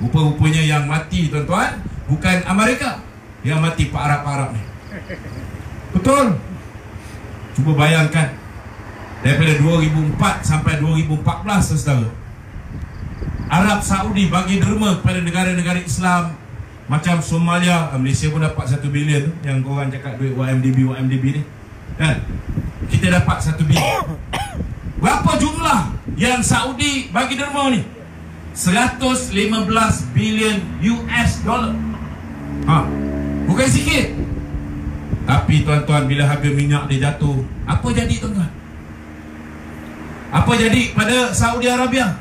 Rupa-rupanya yang mati tuan-tuan bukan Amerika, yang mati Pak Arab ni. Betul. Cuba bayangkan, daripada 2004 sampai 2014 saudara, Arab Saudi bagi derma kepada negara-negara Islam macam Somalia. Malaysia pun dapat 1 bilion yang korang cakap duit YMDB ni kan? Kita dapat 1 bilion. Berapa jumlah yang Saudi bagi derma ni? 115 bilion US dollar. Bukan sikit. Tapi tuan-tuan, bila harga minyak dia jatuh, apa jadi tuan-tuan? Apa jadi pada Saudi Arabia?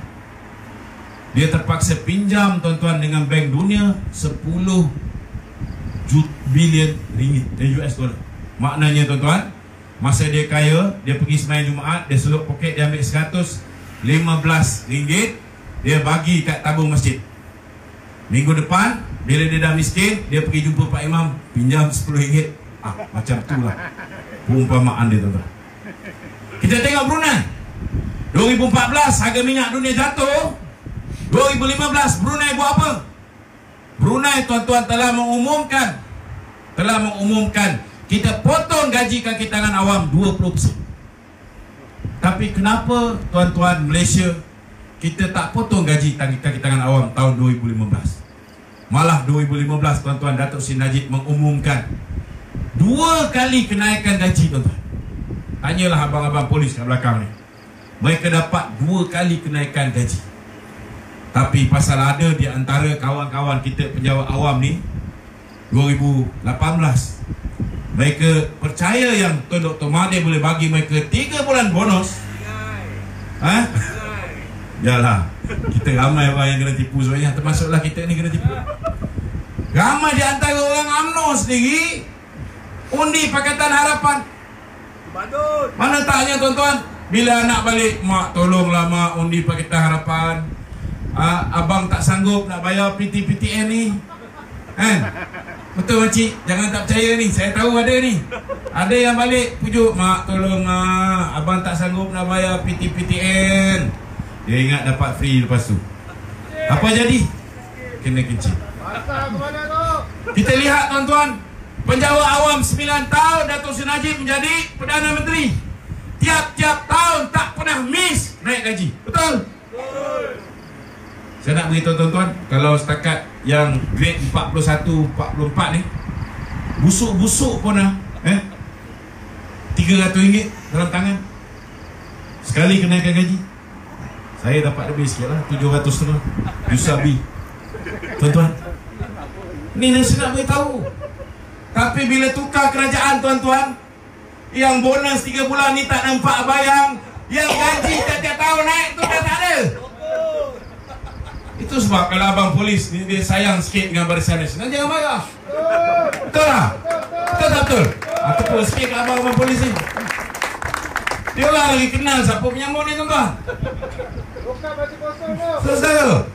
Dia terpaksa pinjam tuan-tuan dengan Bank Dunia 10 bilion ringgit US dollar. Maknanya tuan-tuan, masa dia kaya, dia pergi sembahyang Jumaat, dia seluk poket, dia ambil 115 ringgit, dia bagi kat tabung masjid. Minggu depan, bila dia dah miskin, dia pergi jumpa Pak Imam, pinjam 10 ringgit. Macam tu lah perumpamaan dia tuan-tuan. Kita tengok Brunei 2014 harga minyak dunia jatuh. 2015 Brunei buat apa? Brunei tuan-tuan telah mengumumkan kita potong gaji kaki tangan awam 20%. Tapi kenapa tuan-tuan Malaysia kita tak potong gaji kaki tangan awam tahun 2015? Malah 2015 tuan-tuan, Datuk Seri Najib mengumumkan 2 kali kenaikan gaji tuan-tuan. Tanyalah abang-abang polis kat belakang ni, mereka dapat 2 kali kenaikan gaji. Tapi pasal ada di antara kawan-kawan kita penjawat awam ni 2018, mereka percaya yang Tuan Dr. Mahathir boleh bagi mereka 3 bulan bonus. Yalah, kita ramai orang yang kena tipu sebenarnya, termasuklah kita ni kena tipu. Ramai di antara orang UMNO sendiri undi Pakatan Harapan. Mana taknya tuan-tuan, bila anak balik, mak tolonglah mak undi Pakatan Harapan. Abang tak sanggup nak bayar PTPTN ni kan? Betul makcik? Jangan tak percaya ni, saya tahu ada ni. Ada yang balik pujuk, mak tolong abang tak sanggup nak bayar PTPTN. Dia ingat dapat free lepas tu. Apa jadi? Kena kencing. Kita lihat tuan-tuan, penjawat awam 9 tahun Datuk Seri Najib menjadi Perdana Menteri, tiap-tiap tahun tak pernah miss naik gaji. Betul? Saya nak beritahu tuan-tuan, kalau setakat yang grade 41, 44 ni, busuk-busuk pun RM300 dalam tangan sekali kenaikan gaji. Saya dapat lebih sikit lah, 700 setengah Yusabi. Tuan-tuan, ni saya nak beritahu. Tapi bila tukar kerajaan tuan-tuan, yang bonus 3 bulan ni tak nampak bayang, yang gaji tiap-tiap tahun naik tu dah tak ada. Itu sebab kalau abang polis ni dia sayang sikit dengan Barisan Nasional, jangan marah. Betul tak? Betul tak betul? Tepuk sikit kat abang-abang polis ni. Dia orang lagi kenal siapa penyambut ni tuan-tuan. Saudara,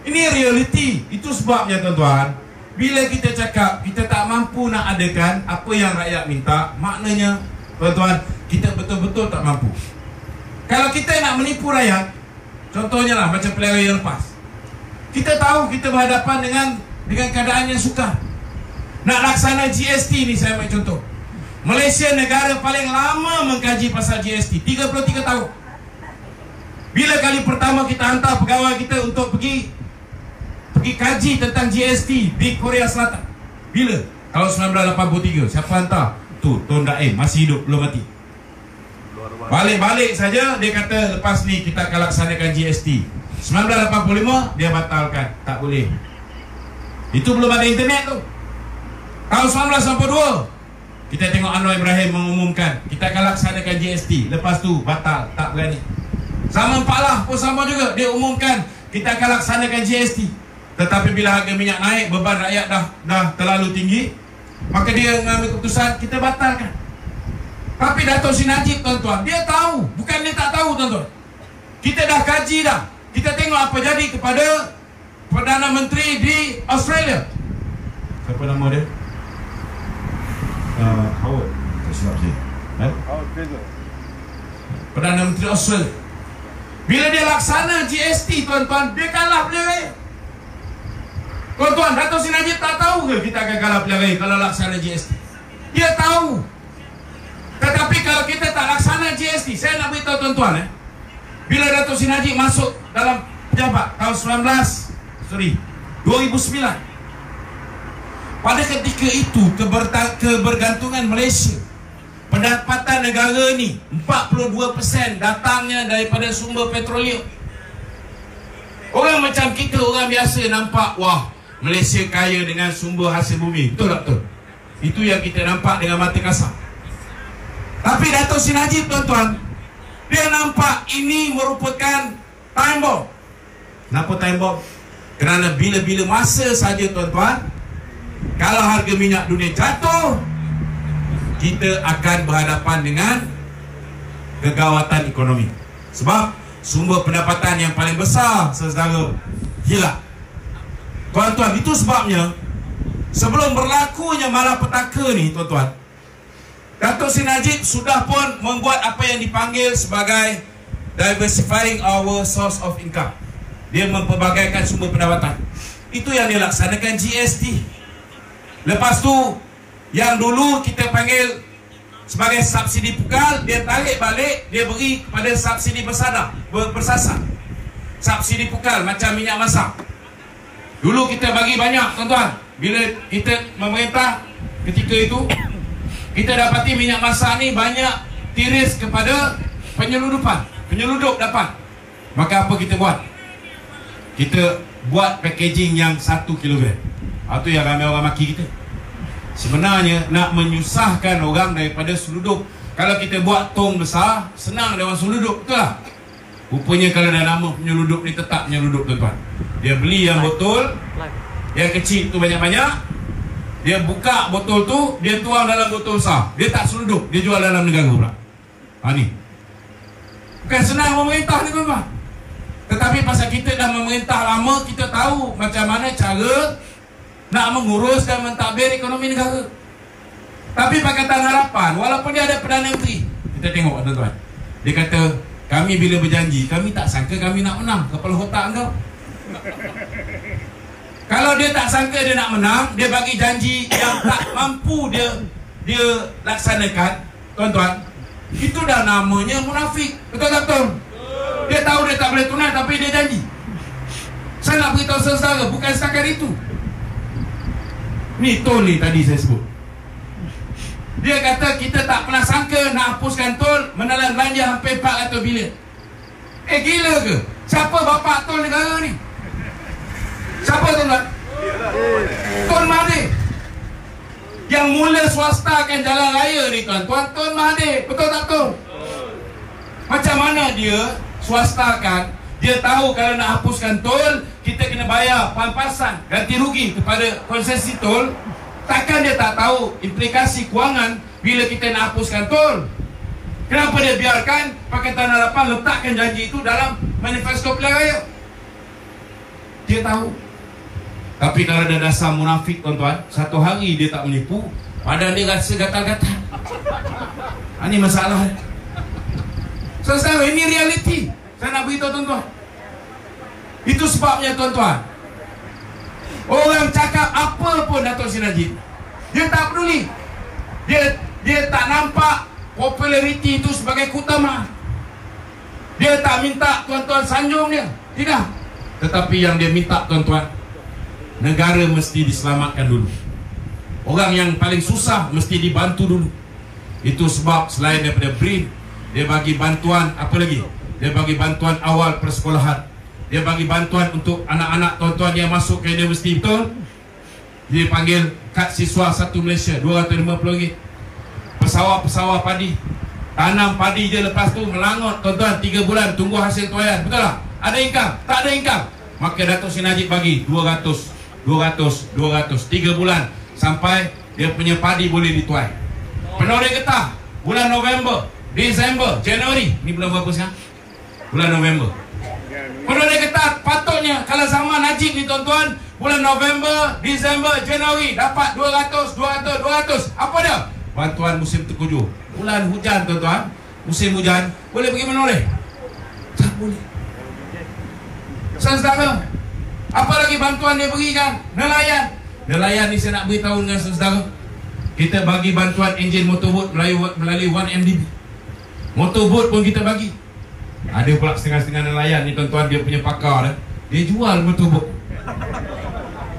ini realiti. Itu sebabnya tuan-tuan, bila kita cakap kita tak mampu nak adakan apa yang rakyat minta, maknanya tuan-tuan, kita betul-betul tak mampu. Kalau kita nak menipu rakyat, Contohnya lah macam pilihan raya lepas. Kita tahu kita berhadapan dengan keadaan yang sukar. Nak laksana GST ni, saya ambil contoh. Malaysia negara paling lama mengkaji pasal GST, 33 tahun. Bila kali pertama kita hantar pegawai kita untuk pergi kaji tentang GST di Korea Selatan? Bila? Tahun 1983. Siapa hantar? Tu Tun Daim, masih hidup, belum mati. Balik-balik saja dia kata lepas ni kita akan laksanakan GST. 1985 dia batalkan, tak boleh. Itu belum ada internet tu. Tahun 1982 kita tengok Anwar Ibrahim mengumumkan kita akan laksanakan GST. Lepas tu batal, tak berani. Zaman Pak Lah pun sama juga, dia umumkan kita akan laksanakan GST. Tetapi bila harga minyak naik, beban rakyat dah terlalu tinggi, maka dia mengambil keputusan kita batalkan. Tapi Dato' Sri Najib, tuan-tuan, dia tahu, bukan dia tak tahu, tuan-tuan. Kita dah kaji dah. Kita tengok apa jadi kepada Perdana Menteri di Australia. Siapa nama dia? Howard. Tak silap saya. Howard Fraser. Perdana Menteri Australia. Bila dia laksana GST, tuan-tuan, dia kalah pilihan raya. Tuan-tuan, Dato' Sri Najib tak tahu ke kita akan kalah pilihan raya kalau laksana GST? Dia tahu. Tetapi kalau kita tak laksana GST, saya nak beritahu tuan-tuan, bila Dato' Sri Najib masuk dalam pejabat tahun 2009, pada ketika itu kebergantungan Malaysia, pendapatan negara ni 42% datangnya daripada sumber petroleum. Orang macam kita, orang biasa nampak, wah, Malaysia kaya dengan sumber hasil bumi. Betul tak betul? Itu yang kita nampak dengan mata kasar. Tapi Dato' Sri Najib, tuan-tuan, dia nampak ini merupakan time bomb. Kenapa time bomb? Kerana bila-bila masa saja, tuan-tuan, kalau harga minyak dunia jatuh, kita akan berhadapan dengan kegawatan ekonomi. Sebab sumber pendapatan yang paling besar saudara hilang. Tuan-tuan, itu sebabnya sebelum berlakunya malapetaka ni, tuan-tuan, Dato' Sri Najib sudah pun membuat apa yang dipanggil sebagai diversifying our source of income. Dia mempelbagaikan sumber pendapatan. Itu yang dia laksanakan GST. Lepas tu, yang dulu kita panggil sebagai subsidi pukal, dia tarik balik, dia beri kepada subsidi bersasar. Subsidi pukal macam minyak masak. Dulu kita bagi banyak, tuan-tuan. Bila kita memerintah ketika itu, kita dapati minyak masak ni banyak tiris kepada penyelundup dapat. Maka apa kita buat? Kita buat packaging yang 1 kg. Itu yang ramai orang maki kita. Sebenarnya nak menyusahkan orang daripada selundup. Kalau kita buat tong besar, senang dia orang selundup, betul tak? Rupanya kalau dah nama penyelundup ni tetap penyelundup, tuan-tuan. Dia beli yang botol, yang kecil tu banyak-banyak, dia buka botol tu, dia tuang dalam botol besar. Dia tak selundup, dia jual dalam negara pula. Ni bukan senang memerintah ni, tuan-tuan. Tetapi pasal kita dah memerintah lama, kita tahu macam mana cara nak mengurus dan mentadbir ekonomi negara. Tapi Pakatan Harapan, walaupun dia ada Perdana Menteri, kita tengok, tuan-tuan, dia kata, kami bila berjanji, kami tak sangka kami nak menang. Kepala otak engkau. Kalau dia tak sangka dia nak menang, dia bagi janji yang tak mampu dia laksanakan, tuan-tuan, itu dah namanya munafik. Betul tak betul? Dia tahu dia tak boleh tunai, tapi dia janji. Saya nak beritahu saudara, bukan setakat itu. Ni tol ni tadi saya sebut. Dia kata kita tak pernah sangka nak hapuskan tol, menelan belanja hampir 400 bilion. Gila ke? Siapa bapak tol negara ni? Siapa tuan-tuan? Tun Mahathir. Yang mula swastakan jalan raya ni, tuan-tuan, Tun Mahathir. Betul tak betul? Macam mana dia swastakan? Dia tahu kalau nak hapuskan tol, kita kena bayar pampasan, ganti rugi kepada konsesi tol. Takkan dia tak tahu implikasi kewangan bila kita nak hapuskan tol? Kenapa dia biarkan Pakatan Harapan letakkan janji itu dalam manifesto pilihan raya? Dia tahu. Tapi kalau ada dasar munafik, tuan-tuan, satu hari dia tak menipu, padahal dia rasa gatal-gatal. Ini masalah. Saudara, ini realiti. Saya nak beritahu tuan-tuan. Itu sebabnya tuan-tuan, orang cakap apa pun Datuk Seri Najib, dia tak peduli. Dia tak nampak populariti itu sebagai keutamaan. Dia tak minta tuan-tuan sanjung dia, tidak. Tetapi yang dia minta tuan-tuan, negara mesti diselamatkan dulu. Orang yang paling susah mesti dibantu dulu. Itu sebab selain daripada BRIN, dia bagi bantuan apa lagi? Dia bagi bantuan awal persekolahan. Dia bagi bantuan untuk anak-anak tuan-tuan yang masuk ke universiti, betul? Dia panggil kad siswa satu Malaysia RM250. Pesawah padi, tanam padi je, lepas tu melangot tuan-tuan 3 bulan tunggu hasil tuaian, betul tak? Ada income? Tak ada income. Maka Datuk Seri Najib bagi 200 3 bulan sampai dia punya padi boleh dituai. Penoreh Getah bulan November, Disember, Januari. Ni bulan berapa sekarang? Bulan November. Penoreh Getah patutnya kalau zaman Najib ni tuan-tuan, bulan November, Disember, Januari dapat 200. Apa dia? Bantuan musim terkujur. Bulan hujan tuan-tuan, musim hujan boleh pergi menoreh? Tak boleh. Saudara, apa lagi bantuan dia berikan? Nelayan ni saya nak beritahu dengan saudara, kita bagi bantuan enjin motorboat melalui 1MDB. Motorboat pun kita bagi. Ada pula setengah-setengah nelayan ni tuan-tuan, dia punya pakar dia jual motorboat.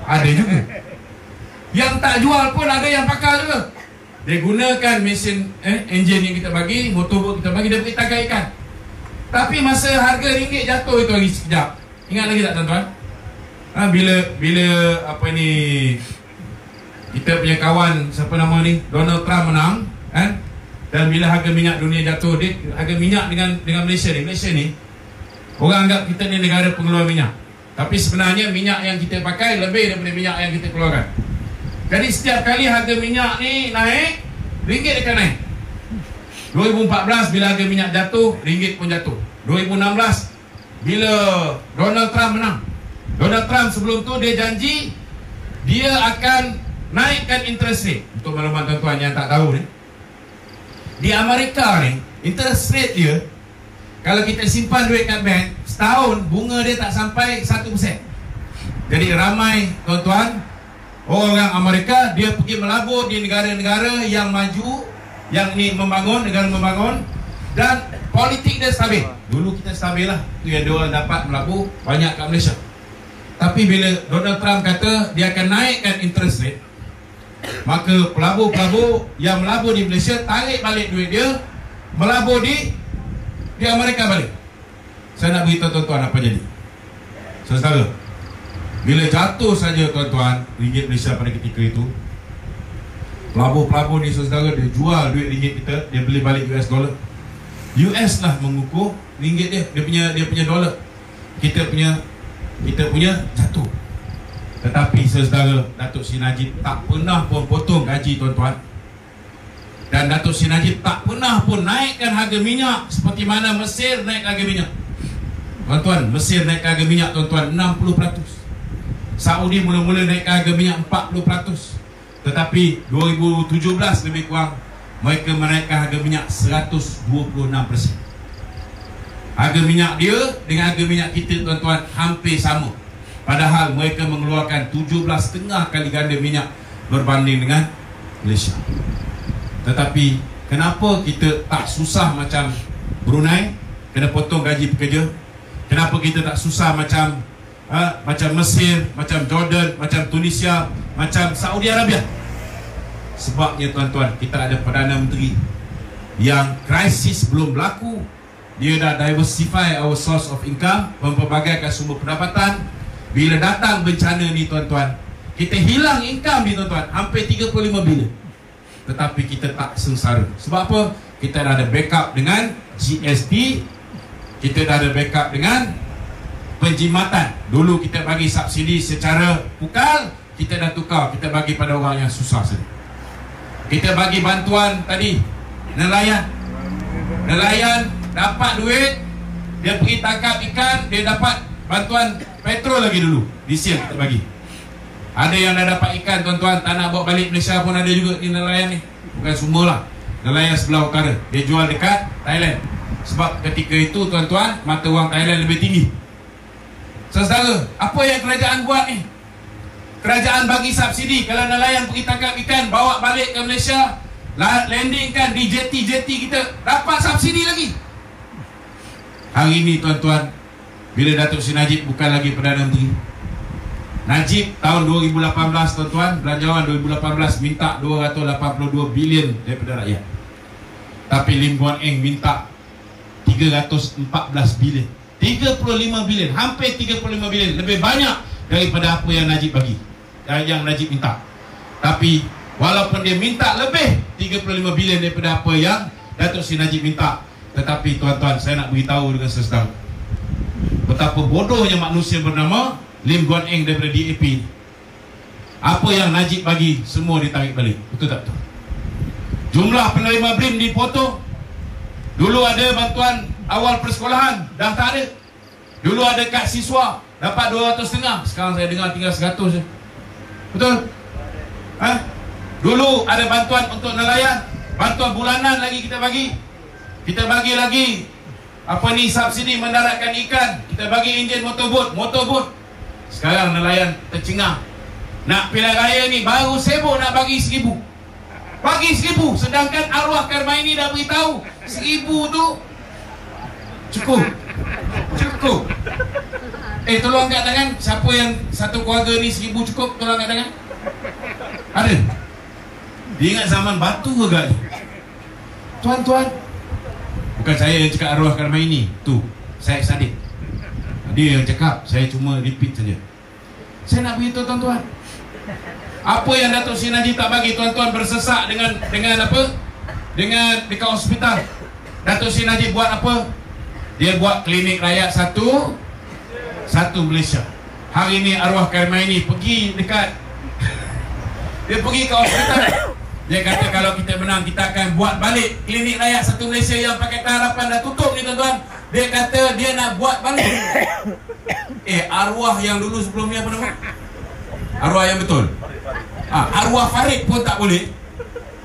Ada juga. Yang tak jual pun ada yang pakar juga. Dia gunakan mesin enjin yang kita bagi, motorboat kita bagi, dia pergi tangkap ikan. Tapi masa harga ringgit jatuh itu lagi sekejap. Ingat lagi tak tuan-tuan? Bila apa ni, kita punya kawan siapa nama ni, Donald Trump menang, kan? Dan bila harga minyak dunia jatuh, harga minyak dengan Malaysia ni orang anggap kita ni negara pengeluar minyak. Tapi sebenarnya minyak yang kita pakai lebih daripada minyak yang kita keluarkan. Jadi setiap kali harga minyak ni naik, ringgit akan naik. 2014 bila harga minyak jatuh, ringgit pun jatuh. 2016 bila Donald Trump menang, Donald Trump sebelum tu dia janji dia akan naikkan interest rate. Untuk maklumat tuan-tuan yang tak tahu ni, di Amerika ni interest rate dia, kalau kita simpan duit kat bank, setahun bunga dia tak sampai 1%. Jadi ramai tuan-tuan orang Amerika, dia pergi melabur di negara-negara yang maju, yang ni membangun, negara membangun, dan politik dia stabil. Dulu kita stabil lah, tu yang dia orang dapat melabur banyak kat Malaysia. Tapi bila Donald Trump kata dia akan naikkan interest rate, maka pelabur-pelabur yang melabur di Malaysia tarik balik duit dia, melabur di Amerika balik. Saya nak beritahu tuan-tuan apa jadi. Saudara, bila jatuh saja tuan-tuan ringgit Malaysia pada ketika itu, pelabur-pelabur ni saudara, dia jual duit ringgit kita, dia beli balik US dollar. US lah mengukur ringgit dia punya dolar. Kita punya jatuh. Tetapi saudara, Datuk Seri Najib tak pernah pun potong gaji tuan-tuan. Dan Datuk Seri Najib tak pernah pun naikkan harga minyak seperti mana Mesir naik harga minyak. Tuan-tuan, Mesir naik harga minyak tuan-tuan 60%. Saudi mula-mula naik harga minyak 40%. Tetapi 2017 lebih kurang mereka menaikkan harga minyak 126%. Harga minyak dia dengan harga minyak kita tuan-tuan hampir sama. Padahal mereka mengeluarkan 17,5 kali ganda minyak berbanding dengan Malaysia. Tetapi kenapa kita tak susah macam Brunei, kena potong gaji pekerja? Kenapa kita tak susah macam Mesir, macam Jordan, macam Tunisia, macam Saudi Arabia? Sebabnya tuan-tuan, kita ada Perdana Menteri yang krisis belum berlaku, dia dah diversify our source of income, memperbagaikan sumber pendapatan. Bila datang bencana ni tuan-tuan, kita hilang income ni tuan-tuan, hampir 35 bilion. Tetapi kita tak sengsara. Sebab apa? Kita dah ada backup dengan GST, kita dah ada backup dengan penjimatan. Dulu kita bagi subsidi secara pukal, kita dah tukar, kita bagi pada orang yang susah saja. Kita bagi bantuan tadi, nelayan dapat duit, dia pergi tangkap ikan, dia dapat bantuan petrol lagi dulu. Di sini kita bagi. Ada yang dah dapat ikan tuan-tuan, tak nak bawa balik Malaysia pun ada juga di nelayan ni. Bukan semua lah, nelayan sebelah utara, dia jual dekat Thailand. Sebab ketika itu tuan-tuan, mata wang Thailand lebih tinggi. Saudara, apa yang kerajaan buat ni? Kerajaan bagi subsidi. Kalau nelayan pergi tangkap ikan, bawa balik ke Malaysia, landingkan di jeti-jeti kita, dapat subsidi lagi. Hari ini tuan-tuan, bila Datuk Seri Najib bukan lagi Perdana Menteri, Najib tahun 2018 tuan-tuan, belanjawan 2018 minta 282 bilion daripada rakyat. Tapi Lim Guan Eng minta 314 bilion. 35 bilion, hampir 35 bilion, lebih banyak daripada apa yang Najib bagi, yang Najib minta. Tapi walaupun dia minta lebih 35 bilion daripada apa yang Datuk Seri Najib minta, tetapi tuan-tuan, saya nak beritahu dengan sesedang betapa bodohnya manusia bernama Lim Guan Eng daripada DAP. Apa yang Najib bagi semua ditarik balik. Betul tak betul? Jumlah penerima BRIM dipotong. Dulu ada bantuan awal persekolahan, dah tak ada. Dulu ada kad siswa, dapat 200.5. Sekarang saya dengar tinggal 100 je. Betul? Dulu ada bantuan untuk nelayan, bantuan bulanan lagi kita bagi. Kita bagi lagi subsidi mendaratkan ikan. Kita bagi enjin motorbot. Sekarang nelayan tercengang. Nak pilihan raya ni baru sibuk nak bagi 1,000. Bagi 1,000, sedangkan arwah Karmaini dah beritahu 1,000 tu cukup. Tolong angkat tangan. Siapa yang satu keluarga ni 1,000 cukup? Tolong angkat tangan. Ada? Dia ingat zaman batu ke gak ni? Tuan-tuan, bukan saya yang cakap arwah Karmaini. Tu Syed Saddiq, dia yang cakap, saya cuma repeat saja. Saya nak beritahu tuan-tuan, apa yang Datuk Seri Najib tak bagi, tuan-tuan bersesak dengan apa? Dengan dekat hospital. Datuk Seri Najib buat apa? Dia buat klinik rakyat satu Malaysia. Hari ni arwah Karmaini pergi dekat dia pergi ke hospital. Dia kata kalau kita menang, kita akan buat balik klinik rakyat satu Malaysia yang Pakatan Harapan dah tutup ni tuan-tuan. Dia kata dia nak buat balik. Arwah yang dulu sebelum ni apa nama? Arwah yang betul. Arwah Farid pun tak boleh.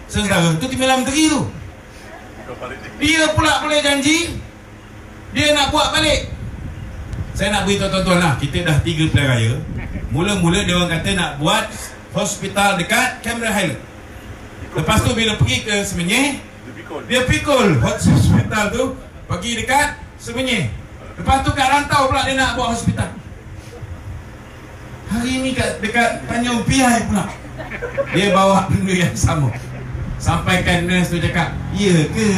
Saudara, tu Timbalan Menteri tu. Dia pula boleh janji dia nak buat balik. Saya nak beritahu tuan-tuan lah, kita dah 3 pilihan raya. Mula-mula dia orang kata nak buat hospital dekat Cameron Highland. Lepas tu bila pergi ke Semenyih, dia pikul hospital tu pergi dekat Semenyih. Lepas tu kat Rantau pula dia nak buat hospital. Hari ni dekat Tanjung Piai pula dia bawa benda yang sama. Sampaikan nurse tu cakap, ya ke?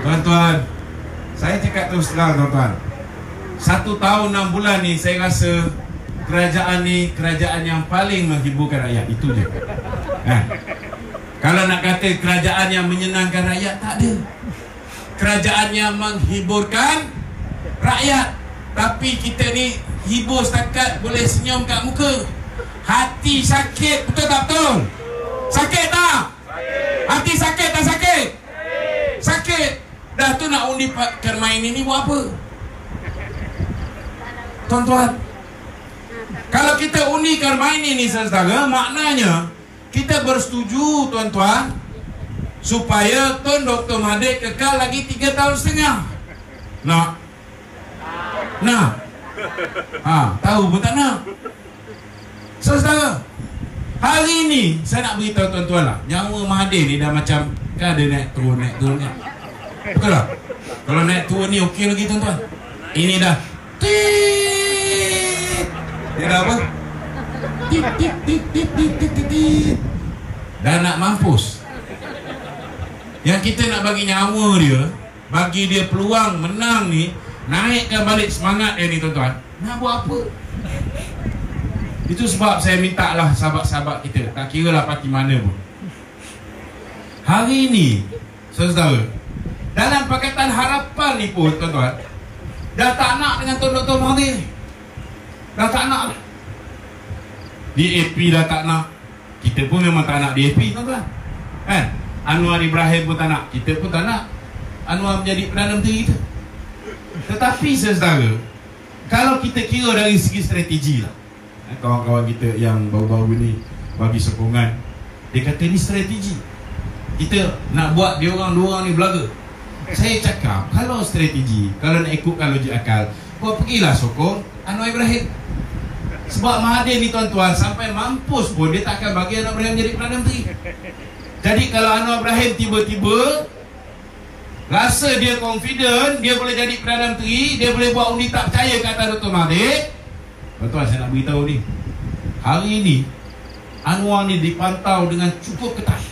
Tuan-tuan, saya cakap terus terang tuan-tuan, 1 tahun 6 bulan ni saya rasa kerajaan ni kerajaan yang paling menghiburkan rakyat. Itu je. Kalau nak kata kerajaan yang menyenangkan rakyat, tak ada. Kerajaan yang menghiburkan rakyat. Tapi kita ni hibur setakat boleh senyum kat muka. Hati sakit, betul tak betul? Sakit tak? Hati sakit tak sakit? Sakit. Dah tu nak undi Pak Karmaini ni buat apa? Tuan-tuan, kalau kita undi Karmaini ni saudara, maknanya kita bersetuju tuan-tuan supaya Tun Dr. Mahathir kekal lagi 3 tahun setengah. Nak? Tahu pun tak nak. Saudara, hari ni saya nak beritahu tuan-tuan lah, nyawa Mahathir ni dah macam kan ada naik turun kan. Betul tak? Kalau naik turun ni okey lagi tuan-tuan. Ini dah dia dah apa? Dah nak mampus. Yang kita nak bagi nyawa dia, bagi dia peluang menang ni, naikkan balik semangat dia ni tuan-tuan. Nak buat apa? Itu sebab saya minta lah sahabat-sahabat kita, tak kira lah parti mana pun, hari ni saudara, dalam Pakatan Harapan ni pun tuan-tuan dah tak nak dengan Tun Dr. Mahathir. Dah tak nak. DAP dah tak nak. Kita pun memang tak nak DAP tuan-tuan, kan? Anwar Ibrahim pun tak nak. Kita pun tak nak Anwar menjadi Perdana Menteri kita. Tetapi saudara, kalau kita kira dari segi strategi lah, kawan-kawan kita yang baru-baru ni bagi sokongan, dia kata ni strategi. Kita nak buat dia orang dua orang ni belaga. Saya cakap, kalau strategi, kalau nak ikutkan logik akal, kau pergilah sokong Anwar Ibrahim. Sebab Mahathir ni tuan-tuan, sampai mampus pun dia tak akan bagi Anwar Ibrahim jadi Perdana Menteri. Jadi kalau Anwar Ibrahim tiba-tiba rasa dia confident, dia boleh jadi Perdana Menteri, dia boleh buat undi tak percaya ke atas Dr. Mahathir. Tuan-tuan, saya nak beritahu ni, hari ini Anwar ni dipantau dengan cukup ketat.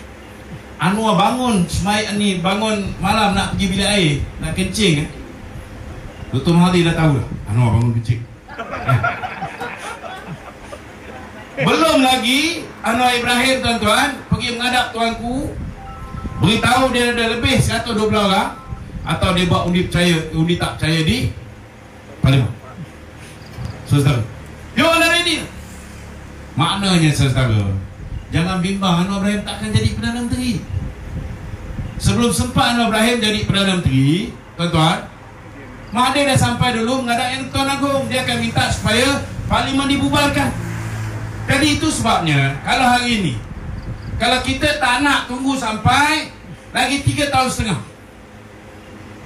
Anwar bangun ni, bangun malam nak pergi bilik air, nak kencing. Dr. Mahathir dah tahu lah Anwar bangun kencing. Belum lagi Anwar Ibrahim tuan-tuan pergi menghadap tuanku, beritahu dia ada lebih 112 orang, atau dia buat undi tak percaya di Parlimen. Saudara, dia orang ready. Maknanya saudara, jangan bimbang, Anwar Ibrahim tak akan jadi Perdana Menteri. Sebelum sempat Anwar Ibrahim jadi Perdana Menteri, tuan-tuan, Mahathir dah sampai dulu menghadap Yang Tuan Agong. Dia akan minta supaya Parlimen dibubarkan. Jadi itu sebabnya, kalau hari ini, kalau kita tak nak tunggu sampai lagi 3 tahun setengah,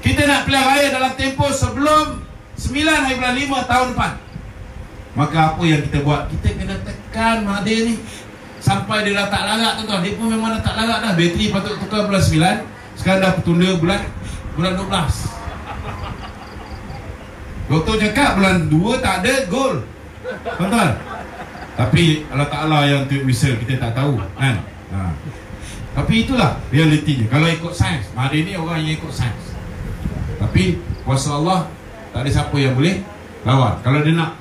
kita nak pilihan raya dalam tempoh sebelum 9 hari bulan 5 tahun depan, maka apa yang kita buat? Kita kena tekan Mahathir ni sampai dia dah tak larat tuan-tuan. Dia pun memang dah tak larat dah. Bateri patut tukar bulan 9, sekarang dah tertunda bulan 12. Doktor cakap bulan 2 tak ada gol, tuan-tuan. Tapi Allah Ta'ala yang tweet whistle, kita tak tahu kan. Tapi itulah realitinya. Kalau ikut sains, Mahathir ni orang yang ikut sains. Tapi kuasa Allah, tak ada siapa yang boleh lawan. Kalau dia nak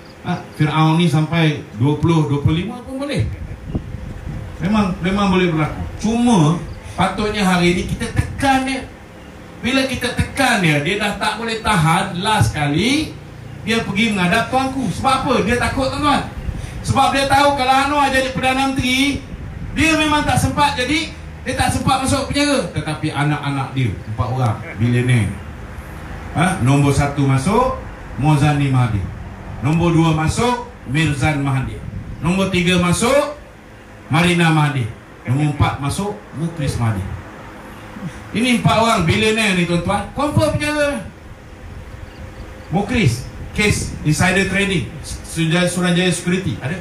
Fir'aun ni sampai 20-25 pun boleh. Memang boleh berlaku. Cuma patutnya hari ni kita tekan dia. Bila kita tekan dia, dia dah tak boleh tahan. Last kali dia pergi menghadap tuanku. Sebab apa? Dia takut tuan-tuan. Sebab dia tahu kalau Anwar jadi Perdana Menteri, dia memang tak sempat jadi, dia tak sempat masuk penjara. Tetapi anak-anak dia 4 orang bilioner. Nombor 1 masuk Mozani Mahathir, nombor 2 masuk Mirzan Mahathir, nombor 3 masuk Marina Mahathir, nombor 4 masuk Mukhlis Mahathir. Ini 4 orang bilioner ni tuan-tuan, confirm penjara. Mukhlis, kes insider trading, Suruhanjaya Security ada.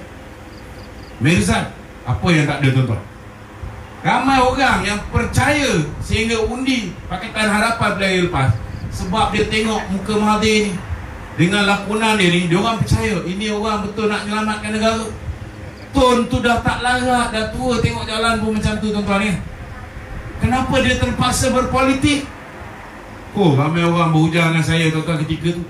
Mirzan, apa yang tak ada tuan-tuan? Ramai orang yang percaya sehingga undi Pakatan Harapan pilihan lepas, sebab dia tengok muka Mahathir ni dengan lakonan dia ni, dia orang percaya ini orang betul nak menyelamatkan negara. Tun tu dah tak larat, dah tua, tengok jalan pun macam tu tuan-tuan ni. Kenapa dia terpaksa berpolitik? Ramai orang berhujang dengan saya tuan-tuan ketika tu.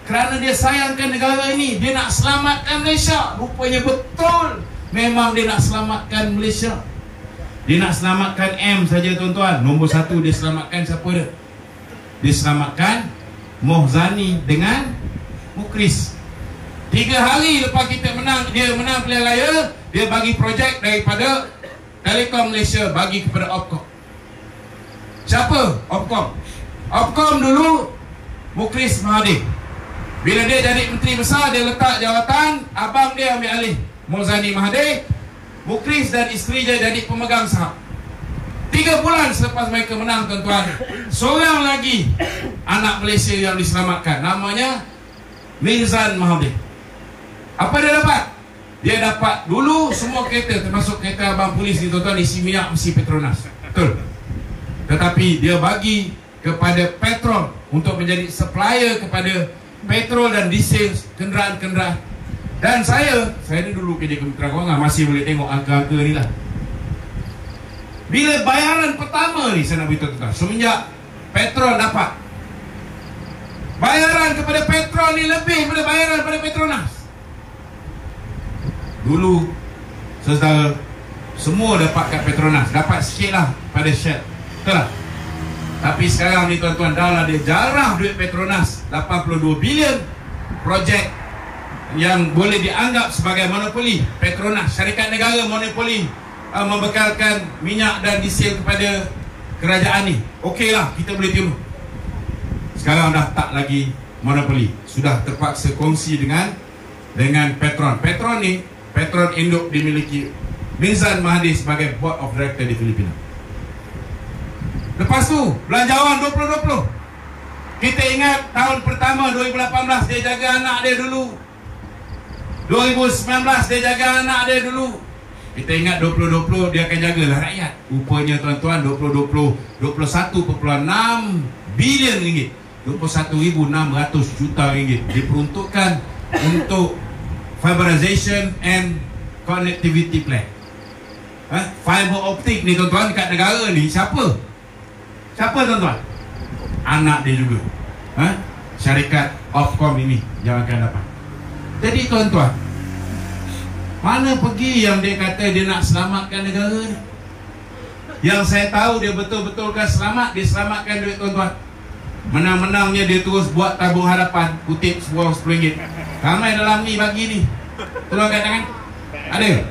Kerana dia sayangkan negara ini, dia nak selamatkan Malaysia. Rupanya betul, memang dia nak selamatkan Malaysia. Dia nak selamatkan M saja tuan-tuan. Nombor 1 dia selamatkan siapa dia? Dia selamatkan Mohzani dengan Mukhlis. 3 hari lepas kita menang, dia menang pilihan raya, dia bagi projek daripada Telekom Malaysia bagi kepada Opcom. Siapa? Opcom. Opcom dulu Mukhlis Mahathir. Bila dia jadi menteri besar, dia letak jawatan, abang dia ambil alih, Mozani Mahathir. Mukhlis dan isteri dia jadi pemegang saham. 3 bulan selepas mereka menang tuan-tuan, seorang lagi anak Malaysia yang diselamatkan, namanya Mirzan Mahathir. Apa dia dapat? Dia dapat dulu semua kereta, termasuk kereta abang polis ni tuan-tuan, isi minyak mesti Petronas. Betul. Tetapi dia bagi kepada Petron untuk menjadi supplier kepada petrol dan diesel kenderaan-kenderaan. Dan saya ni dulu kerja Kementerian Kewangan, masih boleh tengok angka-angka ni lah. Bila bayaran pertama ni, saya nak beritahu tuan, semenjak Petron dapat, bayaran kepada Petron ni lebih daripada bayaran kepada Petronas. Dulu saudara, semua dapat kat Petronas, dapat sikit lah pada Shell, betul lah. Tapi sekarang ni tuan-tuan, dah dia jarah duit Petronas 82 bilion. Projek yang boleh dianggap sebagai monopoli Petronas, syarikat negara monopoli, membekalkan minyak dan diesel kepada kerajaan ni. Okeylah, kita boleh terima. Sekarang dah tak lagi monopoli, sudah terpaksa kongsi dengan Petron. Petron ni, Petron induk dimiliki Mirzan Mahathir sebagai board of director di Filipina. Lepas tu belanjawan 2020. Kita ingat tahun pertama 2018 dia jaga anak dia dulu. 2019 dia jaga anak dia dulu. Kita ingat 2020 dia akan jagalah rakyat. Rupanya tuan-tuan 2020 21.6 bilion ringgit, 21,600 juta ringgit diperuntukkan untuk fiberization and connectivity plan. Fiber optik ni tuan-tuan dekat negara ni siapa? Siapa tuan-tuan? Anak dia juga. Syarikat Ofcom ini yang akan dapat. Jadi tuan-tuan, mana pergi yang dia kata dia nak selamatkan negara ni? Yang saya tahu dia betul-betulkan selamat, dia selamatkan duit tuan-tuan. Menang-menangnya dia terus buat tabung harapan, kutip sebuah RM10. Ramai dalam ni bagi ni. Tolong kat tangan. Ada?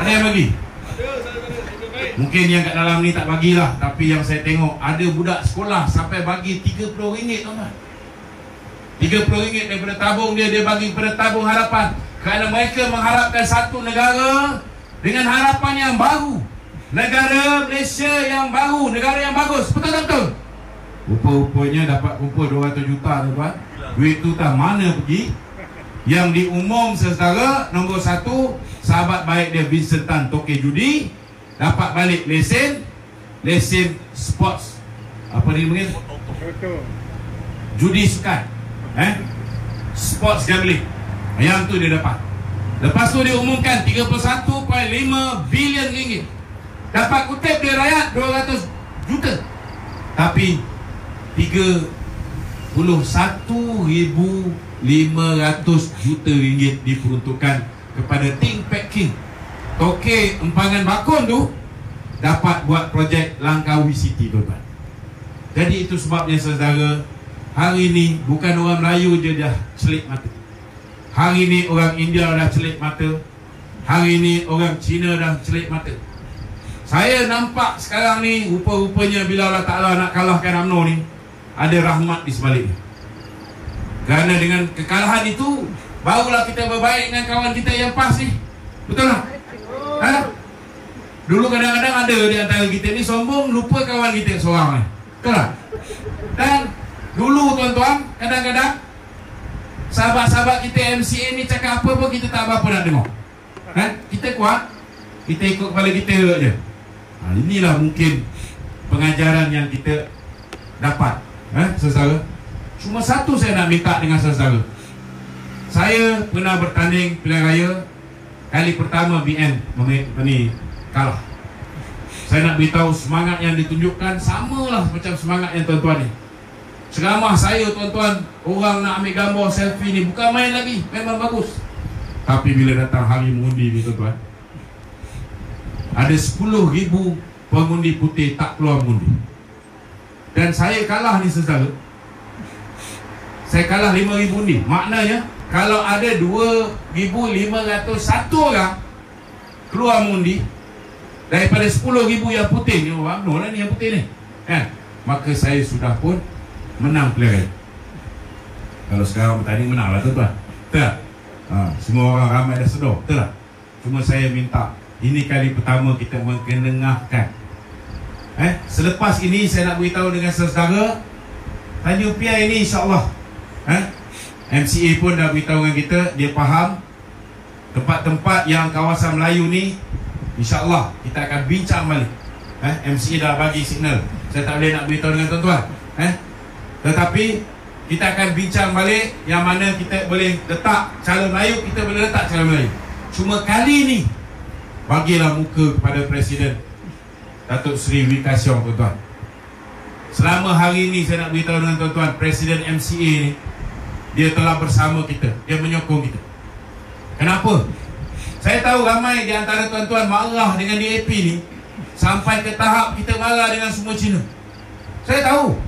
Ada yang bagi? Mungkin yang kat dalam ni tak bagilah, tapi yang saya tengok ada budak sekolah sampai bagi RM30 tuan-tuan. RM30 daripada tabung dia bagi kepada tabung harapan. Kerana mereka mengharapkan satu negara dengan harapan yang baru. Negara Malaysia yang baru, negara yang bagus. Betul-betul. Rupa-rupanya dapat kumpul 200 juta tuan-tuan. Duit tu tak mana pergi? Yang diumum sesetara, nombor 1, sahabat baik dia Vincent Tan Tokeh Judi dapat balik lesen sports. Apa dia panggil? Judi sukan. Sports gambling. Yang tu dia dapat. Lepas tu dia umumkan 31.5 bilion ringgit. Dapat kutip dia rakyat 200 juta. Tapi 31,500 juta ringgit diperuntukkan kepada Ting Pek King. Tokeh Empangan Bakun tu dapat buat projek Langkawi City tuan-tuan. Jadi itu sebabnya saudara, hari ni bukan orang Melayu je dah celik mata. Hari ni orang India dah celik mata. Hari ni orang Cina dah celik mata. Saya nampak sekarang ni rupa-rupanya bila Allah Ta'ala nak kalahkan UMNO ni, ada rahmat di sebaliknya. Kerana dengan kekalahan itu barulah kita berbaik dengan kawan kita yang PAS ni. Betul tak? Dulu kadang-kadang ada di antara kita ni sombong, lupa kawan kita seorang ni. Betul tak? Dan dulu tuan-tuan, kadang-kadang sahabat-sahabat kita MCA ni cakap apa pun kita tak apa-apa nak dengar. Kita kuat, kita ikut kepala kita je. Inilah mungkin pengajaran yang kita dapat, saudara. Cuma satu saya nak minta dengan saudara. Saya pernah bertanding pilihan raya. Kali pertama BN ni kalah. Saya nak beritahu semangat yang ditunjukkan samalah macam semangat yang tuan-tuan ni. Ceramah saya tuan-tuan, orang nak ambil gambar selfie ni bukan main lagi, memang bagus. Tapi bila datang hari mengundi ni tuan-tuan, ada 10,000 pengundi putih tak keluar mengundi. Dan saya kalah ni saudara. Saya kalah 5,000 undi. Maknanya kalau ada 2,501 orang keluar mengundi daripada 10,000 yang putih ni, orang lah ni yang putih ni, maka saya sudah pun menang pilihan. Kalau sekarang bertanding menang lah tuan-tuan. Betul tak? Semua orang ramai dah sedar. Betul tak? Cuma saya minta, ini kali pertama kita mengenengahkan. Selepas ini saya nak beritahu dengan saudara, Tanjung Piai ini insyaAllah MCA pun dah beritahu dengan kita, dia faham tempat-tempat yang kawasan Melayu ni insyaAllah kita akan bincang balik. MCA dah bagi signal, saya tak boleh nak beritahu dengan tuan-tuan, tetapi kita akan bincang balik yang mana kita boleh letak cara Melayu, kita boleh letak cara Melayu. Cuma kali ni bagilah muka kepada Presiden Datuk Seri Wee Ka Siong tuan-tuan. Selama hari ini saya nak beritahu dengan tuan-tuan, Presiden MCA ni dia telah bersama kita, dia menyokong kita. Kenapa? Saya tahu ramai di antara tuan-tuan marah dengan DAP ni sampai ke tahap kita marah dengan semua Cina. Saya tahu.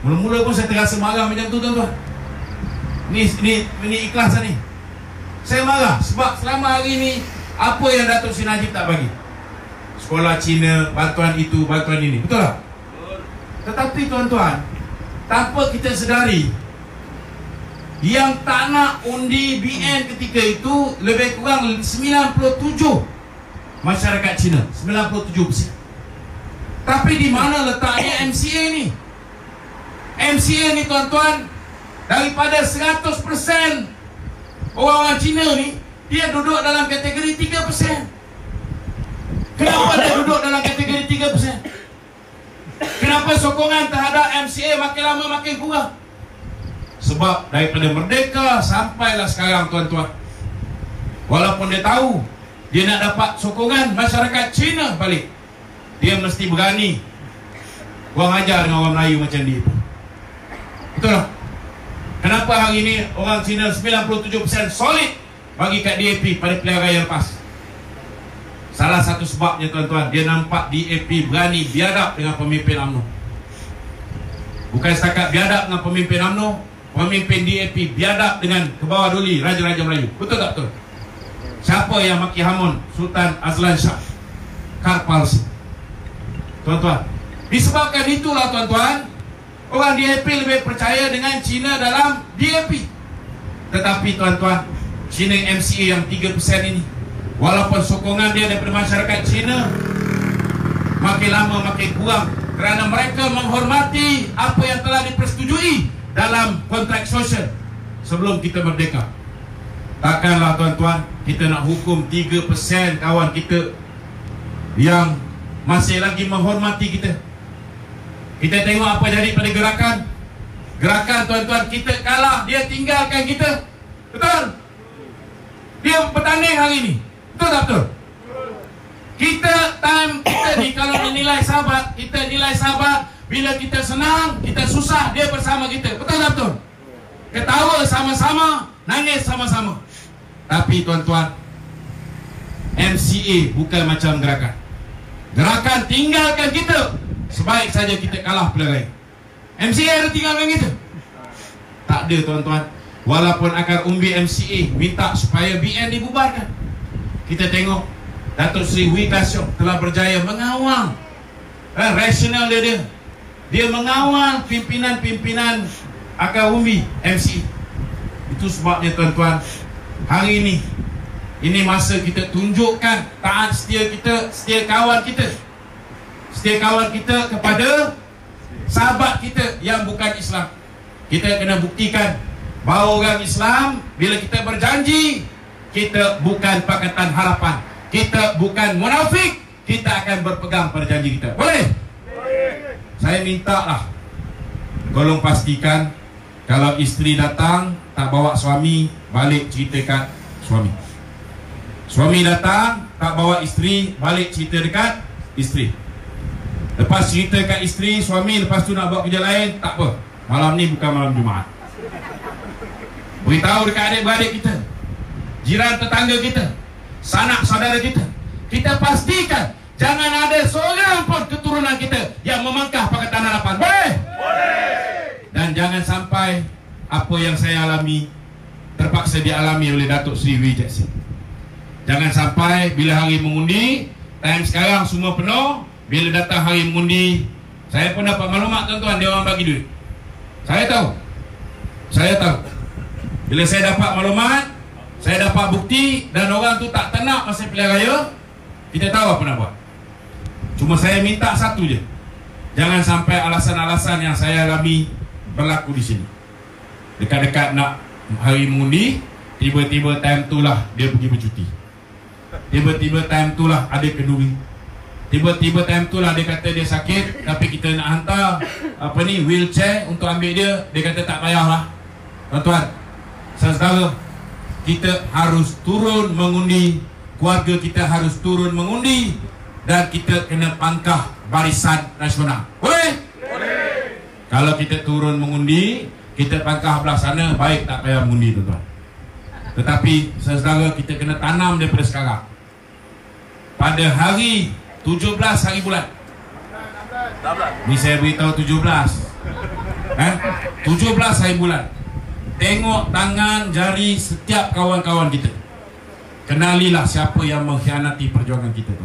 Mula-mula pun saya terasa marah macam tu tuan-tuan. Ni ikhlas ni. Saya marah sebab selama hari ni apa yang Datuk Seri Najib tak bagi? Sekolah Cina, bantuan itu, bantuan ini. Betul tak? Tetapi tuan-tuan, tanpa kita sedari, yang tak nak undi BN ketika itu lebih kurang 97 masyarakat Cina, 97%. Tapi di mana letaknya MCA ni? MCA ni tuan-tuan, daripada 100% orang-orang Cina ni, dia duduk dalam kategori 3%. Kenapa dia duduk dalam kategori 3%? Kenapa sokongan terhadap MCA makin lama makin kurang? Sebab daripada merdeka sampailah sekarang tuan-tuan, walaupun dia tahu dia nak dapat sokongan masyarakat Cina balik, dia mesti berani kurang ajar dengan orang Melayu macam dia. Betul tak? Kenapa hari ini orang Cina 97% solid bagi kat DAP pada pilihan raya lepas? Salah satu sebabnya tuan-tuan, dia nampak DAP berani biadab dengan pemimpin UMNO. Bukan setakat biadab dengan pemimpin UMNO, pemimpin DAP biadab dengan ke bawah duli Raja-Raja Melayu. Betul tak betul? Siapa yang maki hamun Sultan Azlan Shah Karpalsi? Tuan-tuan, disebabkan itulah tuan-tuan, orang DAP lebih percaya dengan Cina dalam DAP. Tetapi tuan-tuan, Cina MCA yang 3% ini, walaupun sokongan dia daripada masyarakat Cina makin lama makin kurang, kerana mereka menghormati apa yang telah dipersetujui dalam kontrak sosial sebelum kita merdeka. Takkanlah tuan-tuan kita nak hukum 3% kawan kita yang masih lagi menghormati kita. Kita tengok apa jadi pada gerakan. Gerakan tuan-tuan, kita kalah, dia tinggalkan kita. Betul? Dia bertanding hari ini. Betul tak betul? Kita ni kalau menilai sahabat, kita nilai sahabat bila kita senang, kita susah, dia bersama kita. Betul tak betul? Ketawa sama-sama, nangis sama-sama. Tapi tuan-tuan, MCA bukan macam gerakan. Gerakan tinggalkan kita, sebaik saja kita kalah pilihan raya. MCA ada tinggalkan kita? Tak ada tuan-tuan. Walaupun akar umbi MCA minta supaya BN dibubarkan, kita tengok Datuk Seri Wee Ka Siong telah berjaya mengawal rasional dia mengawal pimpinan-pimpinan akar umbi MCA. Itu sebabnya tuan-tuan, hari ini masa kita tunjukkan taat setia kita, setia kawan kita kepada sahabat kita yang bukan Islam. Kita kena buktikan bahawa orang Islam, bila kita berjanji, kita bukan Pakatan Harapan, kita bukan munafik, kita akan berpegang pada janji kita. Boleh? Saya minta lah, tolong pastikan kalau isteri datang tak bawa suami, balik ceritakan suami. Suami datang tak bawa isteri, balik cerita dekat isteri. Lepas cerita kat isteri, suami lepas tu nak buat kerja lain, tak apa, malam ni bukan malam Jumaat. Beritahu dekat adik-beradik kita, jiran tetangga kita, sanak saudara kita. Kita pastikan jangan ada seorang pun keturunan kita yang memangkah Pakatan Harapan. Boleh? Boleh. Dan jangan sampai apa yang saya alami terpaksa dialami oleh Datuk Seri Wee Jackson. Jangan sampai bila hari mengundi, time sekarang semua penuh, bila datang hari mengundi, saya pun dapat maklumat tuan-tuan, dia orang bagi duit. Saya tahu. Bila saya dapat maklumat, saya dapat bukti, dan orang tu tak tenang masa pilihan raya, kita tahu apa nak buat. Cuma saya minta satu je, jangan sampai alasan-alasan yang saya alami berlaku di sini. Dekat-dekat nak hari mengundi, tiba-tiba time tu lah dia pergi bercuti. Tiba-tiba time tu lah ada kenduri. Tiba-tiba time tu lah dia kata dia sakit, tapi kita nak hantar wheelchair untuk ambil dia, dia kata tak payahlah. Tuan-tuan, saudara, kita harus turun mengundi, keluarga kita harus turun mengundi, dan kita kena pangkah barisan nasional. Boleh? Boleh. Kalau kita turun mengundi, kita pangkah belah sana, baik, tak payah mengundi tuan-tuan. Tetapi saudara, kita kena tanam daripada sekarang. Pada hari 17 hari bulan, ni saya beritahu 17 hari bulan, tengok tangan jari setiap kawan-kawan kita. Kenalilah siapa yang mengkhianati perjuangan kita tu.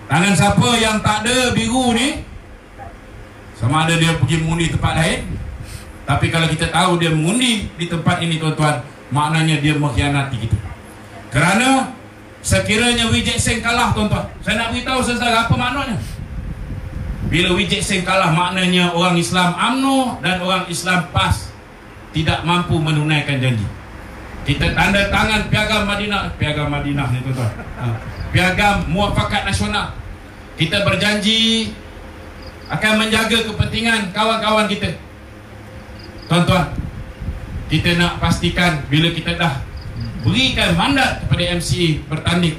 Tangan siapa yang tak ada biru ni, sama ada dia pergi mengundi tempat lain. Tapi kalau kita tahu dia mengundi di tempat ini tuan-tuan, maknanya dia mengkhianati kita. Kerana sekiranya Wee Jackson kalah tuan-tuan, saya nak beritahu saudara apa maknanya. Bila Wee Seng kalah, maknanya orang Islam UMNO dan orang Islam PAS tidak mampu menunaikan janji. Kita tanda tangan Piagam Madinah ni tuan-tuan, Piagam Muafakat Nasional. Kita berjanji akan menjaga kepentingan kawan-kawan kita. Tuan-tuan, kita nak pastikan bila kita dah berikan mandat kepada MCA bertanding,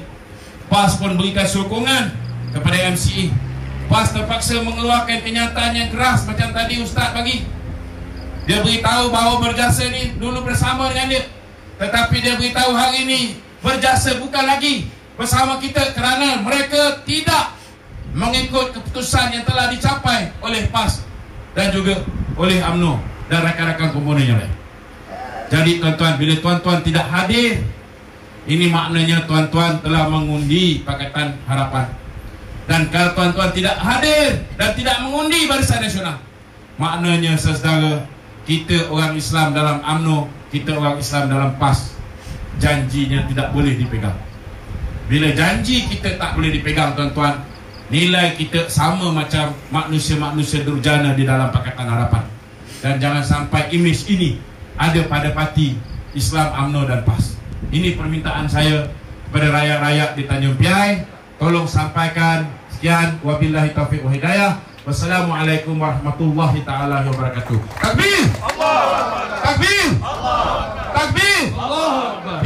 PAS pun berikan sokongan kepada MCA. PAS terpaksa mengeluarkan kenyataan yang keras macam tadi Ustaz bagi. Dia beritahu bahawa berjasa ni dulu bersama dengan dia, tetapi dia beritahu hari ini berjasa bukan lagi bersama kita kerana mereka tidak mengikut keputusan yang telah dicapai oleh PAS dan juga oleh UMNO dan rakan-rakan komponen yang lain. Jadi tuan-tuan, bila tuan-tuan tidak hadir, ini maknanya tuan-tuan telah mengundi Pakatan Harapan. Dan kalau tuan-tuan tidak hadir dan tidak mengundi Barisan Nasional, maknanya saudara, kita orang Islam dalam UMNO, kita orang Islam dalam PAS, janjinya tidak boleh dipegang. Bila janji kita tak boleh dipegang, tuan-tuan, nilai kita sama macam manusia-manusia durjana di dalam Pakatan Harapan. Dan jangan sampai imej ini ada pada parti Islam UMNO dan PAS. Ini permintaan saya kepada rakyat-rakyat di Tanjung Piai. Tolong sampaikan. Sekian, wabillahi taufiq wa hidayah. Wassalamualaikum warahmatullahi taala wabarakatuh. Takbir! Takbir! Takbir!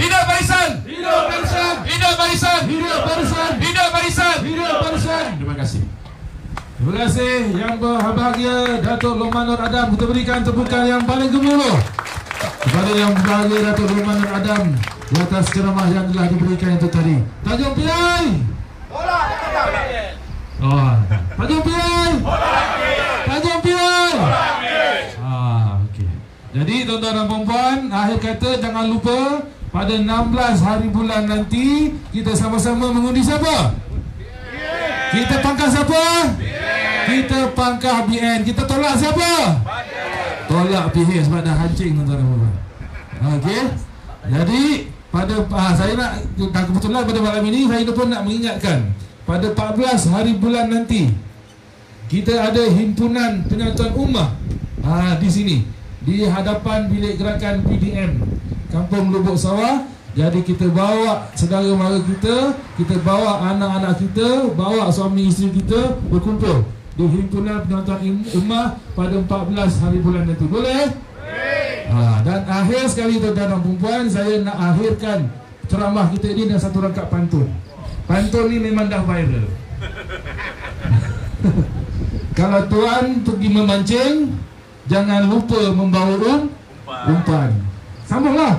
Hidup barisan! Hidup barisan! Hidup barisan! Hidup barisan! Hidup barisan! Hidup barisan! Terima kasih. Terima kasih yang berbahagia Datuk Lokman Nur Adam. Kita berikan tepukan yang paling gemuruh kepada yang berbahagia Datuk Lokman Nur Adam di atas ceramah yang telah diberikan itu tadi. Tanjung Piai. Tanjung Piai. Tanjung Piai. Okey. Jadi tuan-tuan dan puan-puan, akhir kata jangan lupa pada 16 hari bulan nanti kita sama-sama mengundi siapa? Kita pangkah siapa? Kita pangkah BN. Kita tolak siapa? Tolak PH sebab dah hancing tuan-tuan dan puan-puan. Okey. Jadi pada saya nak, dan kebetulan pada malam ini saya pun nak mengingatkan, pada 14 hari bulan nanti kita ada himpunan penyatuan ummah di sini di hadapan bilik gerakan PDM Kampung Lubuk Sawah. Jadi kita bawa saudara mara kita, kita bawa anak-anak kita, bawa suami isteri kita berkumpul di himpunan penyatuan ummah pada 14 hari bulan nanti. Boleh? Dan akhir sekali tuan-tuan dan puan-puan, saya nak akhirkan ceramah kita ini dengan satu rangkap pantun. Pantun ni memang dah viral. Kalau tuan pergi memancing, jangan lupa membawa umpan. Sambunglah.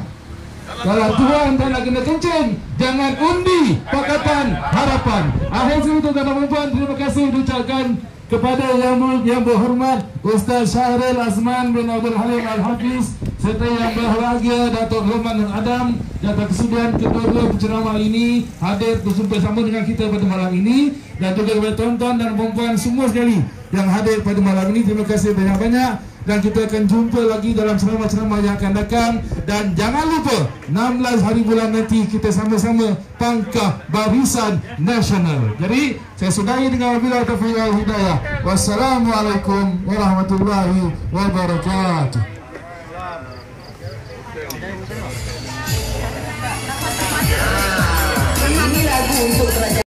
Kalau tuan tak nak kena kencing, jangan undi Pakatan Harapan. Akhir sekali tuan-tuan dan puan-puan, terima kasih diucapkan kepada yang berhormat Ustaz Syahril Azman bin Abdul Halim Al-Hafiz serta yang berbahagia Datuk Lokman Nur Adam yang berkesudian kedua-dua penceramah ini hadir bersama dengan kita pada malam ini, dan juga kepada tuan-tuan dan puan-puan semua sekali yang hadir pada malam ini. Terima kasih banyak-banyak dan kita akan jumpa lagi dalam ceramah-ceramah yang akan datang. Dan jangan lupa 16 hari bulan nanti kita sama-sama pangkah Barisan Nasional. Jadi saya sudahi dengan wabillahi taufiq wal hidayah. Wassalamualaikum warahmatullahi wabarakatuh. Ini lagu untuk